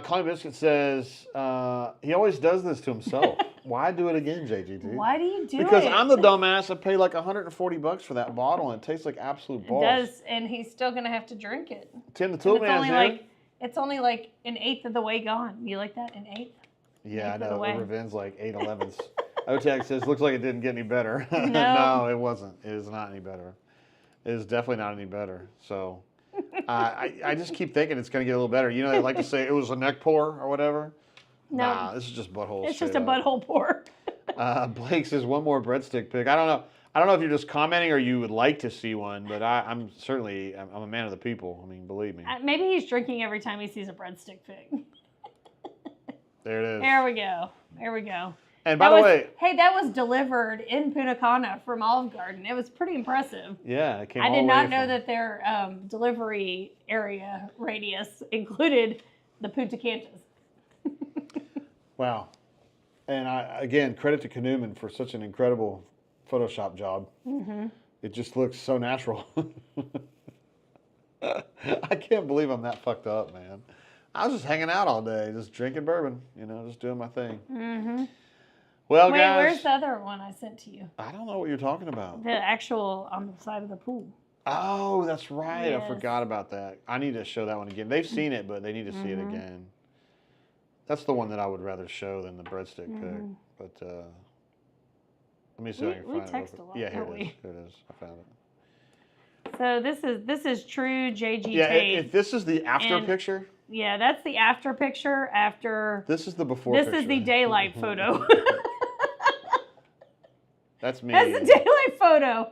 Colin Biscuit says he always does this to himself. Why do it again, JGT? Why do you do it? Because I'm the dumbass. I paid like $140 for that bottle, and it tastes like absolute balls. It does, and he's still gonna have to drink it. Tim the And Toolman's here. it's only like an eighth of the way gone. You like that? An eighth? Yeah, I eighth of the know. way. Ravin's like 8/11. Otag says, looks like it didn't get any better. No. No, it wasn't. It is not any better. It is definitely not any better. So I just keep thinking it's going to get a little better. You know, they like to say it was a neck pour or whatever. No. Nah, this is just butthole. It's just straight a up. butthole pour. Blake says one more breadstick pick. I don't know. I don't know if you're just commenting or you would like to see one, but I'm certainly I'm a man of the people. I mean, believe me. Maybe he's drinking every time he sees a breadstick pig. There it is. There we go. There we go. And by the way, hey, that was delivered in Punta Cana from Olive Garden. It was pretty impressive. Yeah, it came. I all did the not way know from, that their delivery area radius included the Punta Canas. Wow. And again, credit to Canoeman for such an incredible Photoshop job. Mm-hmm. It just looks so natural. I can't believe I'm that fucked up, man. I was just hanging out all day, just drinking bourbon, just doing my thing. Mm-hmm. Well, Wait, guys. where's the other one I sent to you? I don't know what you're talking about. The actual on the side of the pool. Oh, that's right. Yes. I forgot about that. I need to show that one again. They've seen it, but they need to see it again. That's the one that I would rather show than the breadstick pick. But let me see if I can find it. We text a lot, Yeah, here don't it is. we? Here it is. I found it. So this is true JG Yeah, Tate. if this is the after And- picture, Yeah, that's the after picture after. this is the before This picture. is the daylight photo. That's me. That's the daylight photo.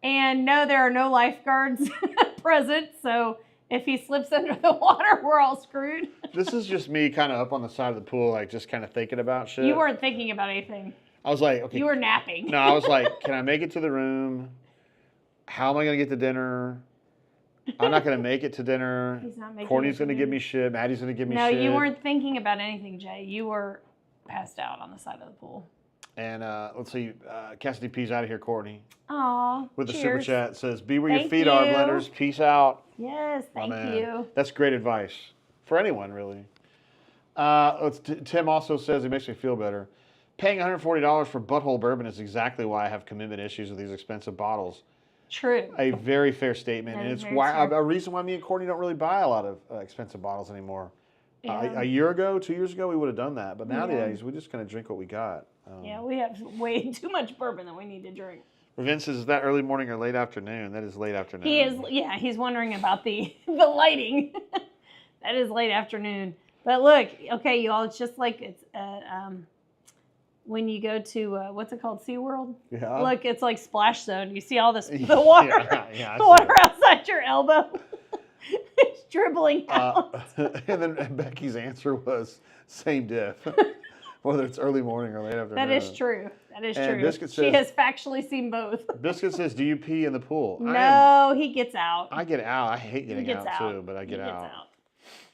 And no, there are no lifeguards present. So if he slips under the water, we're all screwed. This is just me kind of up on the side of the pool, like just kind of thinking about shit. You weren't thinking about anything. I was like, okay. You were napping. No, I was like, can I make it to the room? How am I going to get to dinner? I'm not going to make it to dinner. He's not making Courtney's it to going to give dinner. me shit. Maddie's going to give me No, shit. you weren't thinking about anything, Jay. You were passed out on the side of the pool. And let's see, Cassidy P's out of here, Courtney. Aw, With the cheers. super chat. Says, be where your Thank feet are, you. blenders. Peace out. Yes, My thank man. you. That's great advice. For anyone, really. Tim also says, it makes me feel better. Paying $140 for butthole bourbon is exactly why I have commitment issues with these expensive bottles. True. A very fair statement. That And is it's very why true. a reason why me and Courtney don't really buy a lot of expensive bottles anymore. Yeah. A year ago, 2 years ago, we would have done that. But Yeah. nowadays, we just kind of drink what we got. Yeah, we have way too much bourbon that we need to drink. Vince says, is that early morning or late afternoon? That is late afternoon. He is, yeah, he's wondering about the lighting. That is late afternoon. But look, okay, y'all, it's just like it's when you go to, what's it called, SeaWorld? Yeah. Look, it's like Splash Zone. You see all this, the water, yeah, I the see water outside your elbow. It's dribbling out. And then Becky's answer was same diff, whether it's early morning or late afternoon. That is true. That is And true. Biscuit She says- has factually seen both. Biscuit says, do you pee in the pool? No, he gets out. I get out. I hate He getting gets out, out too, but I get He gets out.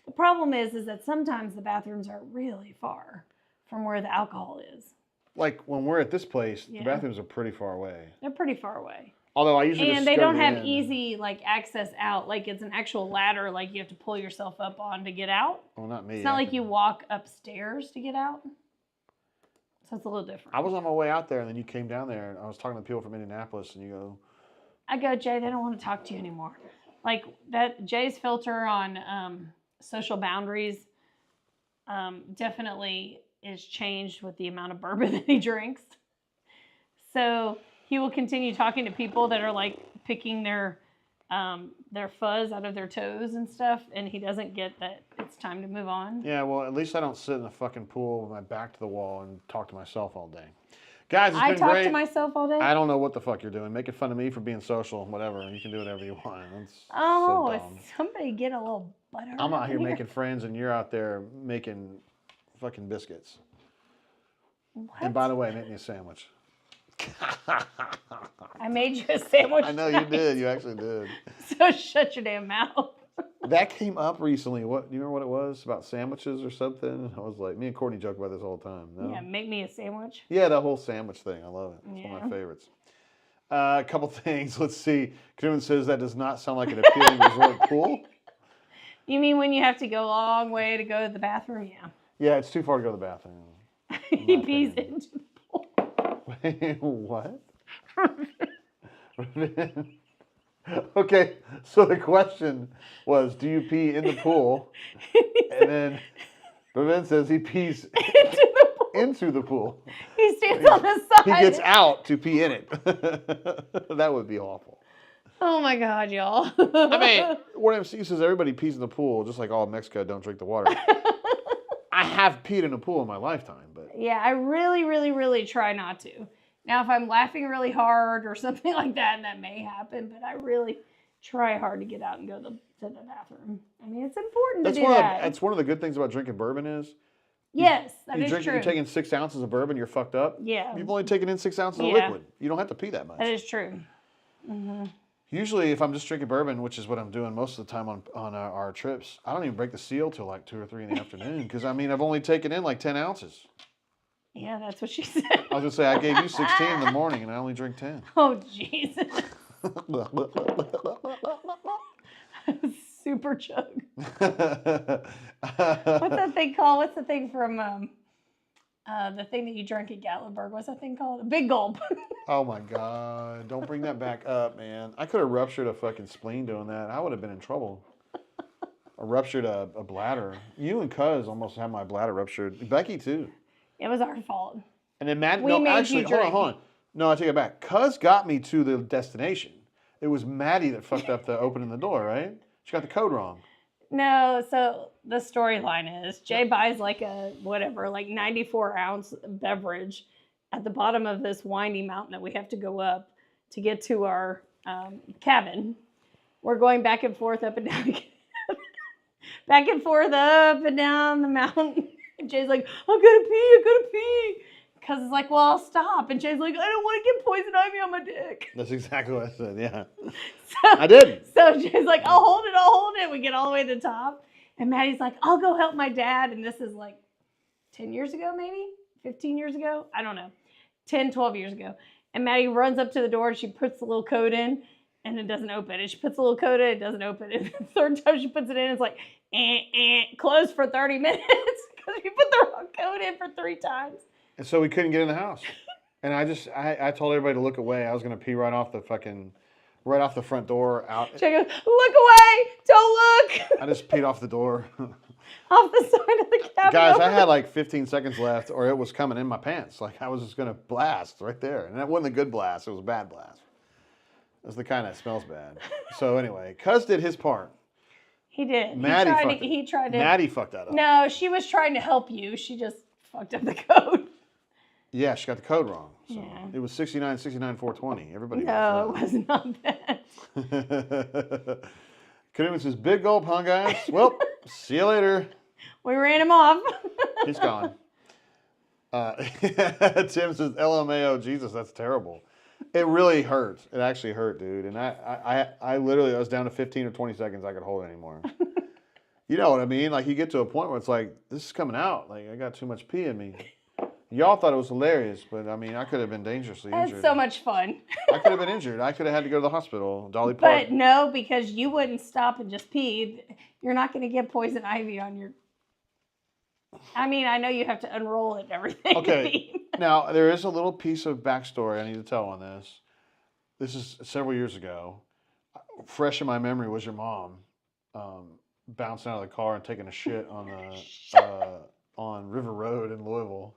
The problem is that sometimes the bathrooms are really far from where the alcohol is. Like when we're at this place, Yeah. the bathrooms are pretty far away. They're pretty far away. Although I usually just And they go don't to the have end. easy like access out. Like it's an actual ladder like you have to pull yourself up on to get out. Well, not me. It's not I like can- you walk upstairs to get out. So it's a little different. I was on my way out there, and then you came down there, and I was talking to people from Indianapolis, and you go, I go, Jay, they don't want to talk to you anymore. Like that Jay's filter on social boundaries definitely is changed with the amount of bourbon that he drinks. So he will continue talking to people that are like picking their fuzz out of their toes and stuff, and he doesn't get that it's time to move on. yeah, well, at least I don't sit in the fucking pool with my back to the wall and talk to myself all day. Guys, it's I been talk great. to myself all day. I don't know what the fuck you're doing. Making fun of me for being social, whatever. You can do whatever you want. That's Oh, so dumb. somebody get a little butter. I'm out here in making friends, and you're out there making fucking biscuits. What? And by the way, make me a sandwich. I made you a sandwich. I know you did. You actually did. So shut your damn mouth. That came up recently. What do you remember what it was about sandwiches or something? I was like, me and Courtney joke about this all the time. No? Yeah, make me a sandwich. Yeah, that whole sandwich thing. I love it. It's one Yeah. of my favorites. A couple things. Let's see. Canoeman says that does not sound like an appealing resort pool. You mean when you have to go a long way to go to the bathroom? Yeah. Yeah, it's too far to go to the bathroom. He pees opinion. into the pool. Wait, what? Okay, so the question was, do you pee in the pool? And then Bourbon says he pees into the pool. He stands on the side. He gets out to pee in it. That would be awful. Oh my God, y'all. I mean, Warren MC says everybody pees in the pool, just like all of Mexico don't drink the water. I have peed in a pool in my lifetime, but Yeah, I really, really, really try not to. Now, if I'm laughing really hard or something like that, that may happen, but I really try hard to get out and go to the bathroom. I mean, it's important to do that. That's one of the good things about drinking bourbon is Yes, that is true. You're taking 6 ounces of bourbon, you're fucked up. Yeah. You've only taken in 6 ounces of liquid. You don't have to pee that much. That is true. Mm-hmm. Usually, if I'm just drinking bourbon, which is what I'm doing most of the time on our trips, I don't even break the seal till like 2 or 3 in the afternoon because I've only taken in like 10 ounces. Yeah, that's what she said. I was gonna say I gave you 16 in the morning and I only drink 10. Oh Jesus! Super chug. What's that thing called? What's the thing from the thing that you drank at Gatlinburg? What's that thing called? A big gulp. Oh my God! Don't bring that back up, man. I could have ruptured a fucking spleen doing that. I would have been in trouble. I ruptured a bladder. You and Cuz almost had my bladder ruptured. Becky too. It was our fault. And then Matt. We made actually, you drink. hold on. No, I take it back. Cuz got me to the destination. It was Maddie that fucked up the opening the door, right? She got the code wrong. No, so the storyline is Jay buys like a 94-ounce beverage at the bottom of this windy mountain that we have to go up to get to our cabin. We're going back and forth up and down, back and forth up and down the mountain. And Jay's like, I gotta pee. Cuz it's like, well, I'll stop. And Jay's like, I don't want to get poison ivy on my dick. That's exactly what I said, yeah. I did. So Jay's like, I'll hold it. We get all the way to the top. And Maddie's like, I'll go help my dad. And this is like 10 years ago, maybe? 15 years ago? I don't know. 10, 12 years ago. And Maddie runs up to the door and she puts the little code in and it doesn't open. And she puts the little code in, it doesn't open. And the third time she puts it in, it's like, closed for 30 minutes because she put the wrong code in for 3 times. And so we couldn't get in the house. And I told everybody to look away. I was going to pee right off the front door out. She goes, look away, don't look. I just peed off the door. Off the side of the cabin. Guys, I had like 15 seconds left or it was coming in my pants. Like I was just going to blast right there. And that wasn't a good blast. It was a bad blast. It was the kind that smells bad. So anyway, Cuz did his part. He did. Maddie tried to. Maddie fucked that up. No, she was trying to help you. She just fucked up the code. Yeah, she got the code wrong. So Yeah. It was 69, 420. Everybody No, knows it was not that. that. Kidman says, big gulp, huh, guys? Well, see you later. We ran him off. He's gone. Tim says, LMAO, Jesus, that's terrible. It really hurt. It actually hurt, dude. And I literally, I was down to 15 or 20 seconds I could hold it anymore. You know what I mean? Like, you get to a point where it's like, this is coming out. Like, I got too much pee in me. Y'all thought it was hilarious, but, I mean, I could have been dangerously injured. That's so much fun. I could have been injured. I could have had to go to the hospital, Dolly Park. But no, because you wouldn't stop and just pee. You're not going to get poison ivy on your... I mean, I know you have to unroll it and everything. Okay. Now, there is a little piece of backstory I need to tell on this. This is several years ago. Fresh in my memory was your mom bouncing out of the car and taking a shit on River Road in Louisville.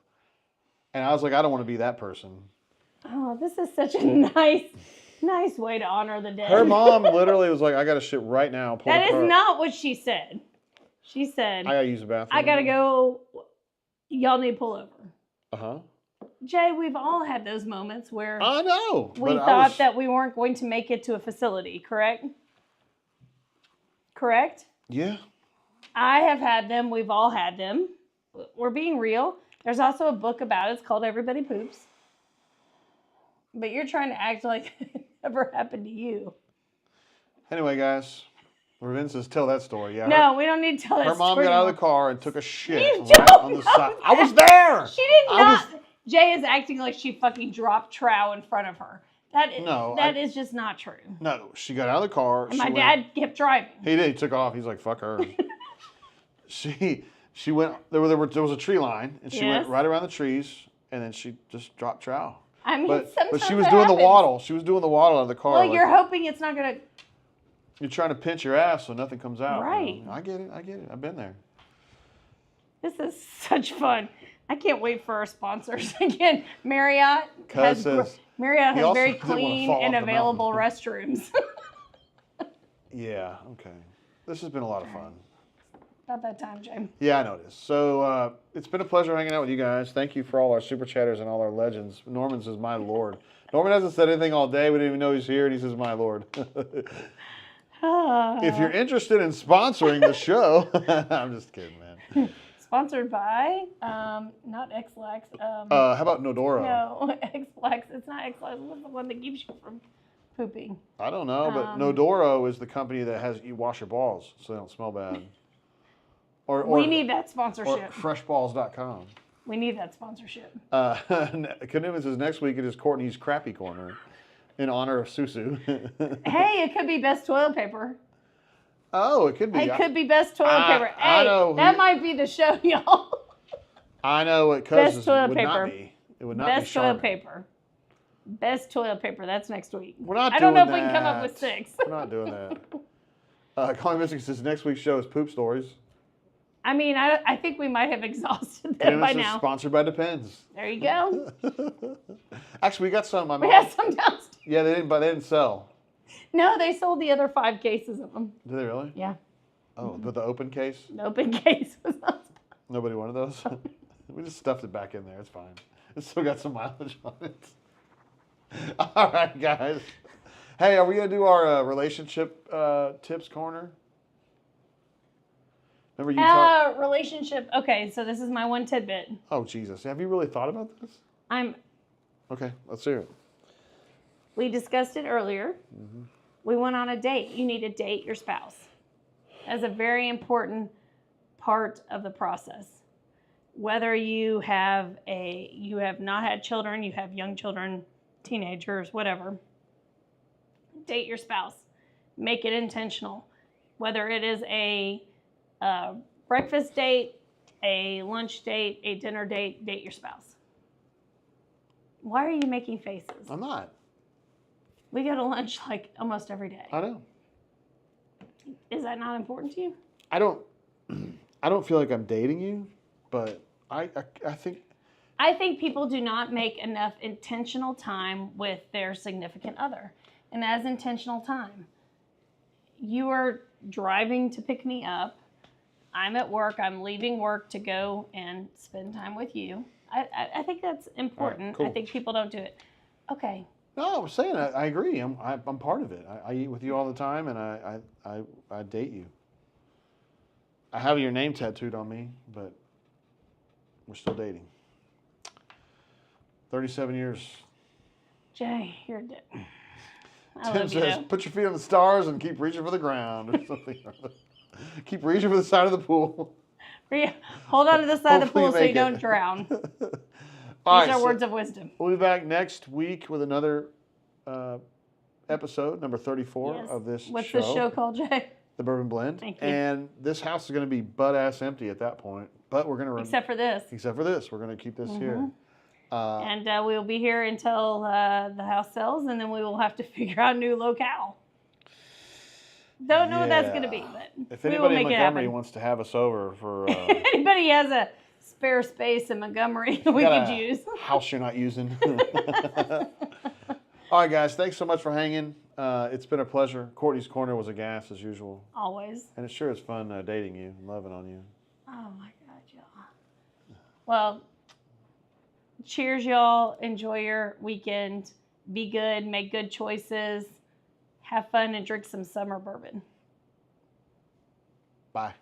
And I was like, I don't want to be that person. Oh, this is such a nice way to honor the dead. Her mom literally was like, I got to shit right now. That is not what she said. She said, I got to use the bathroom. I got to go. Y'all need to pull over. Uh-huh. Jay, we've all had those moments where I know. we thought that we weren't going to make it to a facility, correct? Correct? Yeah. I have had them. We've all had them. We're being real. There's also a book about it. It's called Everybody Poops. But you're trying to act like it never happened to you. Anyway, guys, Ravin says, tell that story. Yeah. No, we don't need to tell that story. Her mom got out of the car and took a shit You right on the side. I was there. She did not. Jay is acting like she fucking dropped trow in front of her. That is just not true. No, she got out of the car. And my dad kept driving. He did. He took off. He's like, fuck her. She went, there was a tree line, and she went right around the trees, and then she just dropped trow. I mean, but sometimes she was doing the waddle. She was doing the waddle out of the car. Well, you're hoping it's not going to... You're trying to pinch your ass so nothing comes out. Right. You know? I get it. I've been there. This is such fun. I can't wait for our sponsors. Again, Marriott has very clean and available restrooms. Yeah, okay. This has been a lot of fun. About that time, Jay. Yeah, I know it is. So it's been a pleasure hanging out with you guys. Thank you for all our super chatters and all our legends. Norman says, my lord. Norman hasn't said anything all day. We didn't even know he's here, and he says, my lord. If you're interested in sponsoring the show, I'm just kidding, man. Sponsored by, not X-Lax. How about Nodoro? No, X-Lax. It's not X-Lax. What's the one that keeps you from pooping? I don't know, but Nodoro is the company that has you wash your balls so they don't smell bad. We need that Or sponsorship. freshballs.com. We need that sponsorship. Canoeman says next week it is Courtney's Crappy Corner in honor of Susu. Hey, it could be best toilet paper. Oh, it could be. It could be best toilet paper. I Hey, know that might be the show, y'all. I know what Best Cousins toilet would paper. not be. It would not Best be toilet Charmin. paper. Best toilet paper. That's next week. We're not I don't know if doing we can come up that. with 6. We're not doing that. Colin Mystic says next week's show is poop stories. I mean, I think we might have exhausted them Canoeman by says now. sponsored by Depends. There you go. Actually, we got some. We have some downstairs. Yeah, they didn't sell. No, they sold the other 5 cases of them. Did they really? Yeah. Oh, but the open case? The open case was not. Nobody wanted those? We just stuffed it back in there. It's fine. It's still got some mileage on it. All right, guys. Hey, are we going to do our relationship tips corner? Remember you talked... Relationship. Okay, so this is my one tidbit. Oh, Jesus. Have you really thought about this? Okay, let's hear it. We discussed it earlier. Mm-hmm. We went on a date. You need to date your spouse. That's a very important part of the process. Whether you have not had children, you have young children, teenagers, whatever, date your spouse. Make it intentional. Whether it is a breakfast date, a lunch date, a dinner date, date your spouse. Why are you making faces? I'm not. We go to lunch like almost every day. I know. Is that not important to you? I don't feel like I'm dating you, but I think... I think people do not make enough intentional time with their significant other. And that is intentional time. You are driving to pick me up. I'm at work. I'm leaving work to go and spend time with you. I think that's important. Right, cool. I think people don't do it. Okay. No, I'm saying I agree. I'm part of it. I eat with you all the time, and I date you. I have your name tattooed on me, but we're still dating. 37 years. Jay, you're dead. Tim says, put your feet on the stars and keep reaching for the ground or something. Keep reaching for the side of the pool. Hold on to the side of the Hopefully pool so you make don't it. drown. These All are words of wisdom. We'll be back next week with another episode, number 34 of this show. What's the show called, Jay? The Bourbon Blend. Thank you. And this house is going to be butt-ass empty at that point. But we're going to... Except for this. We're going to keep this here. And we'll be here until the house sells, and then we will have to figure out a new locale. Don't know what that's going to be, but if we will anybody in make it Montgomery happen. wants to have us over for... If anybody has a spare space in Montgomery we could use. House you're not using. All right, guys. Thanks so much for hanging. It's been a pleasure. Courtney's Corner was a gas, as usual. Always. And it sure is fun dating you and loving on you. Oh, my God, y'all. Well, cheers, y'all. Enjoy your weekend. Be good. Make good choices. Have fun and drink some summer bourbon. Bye.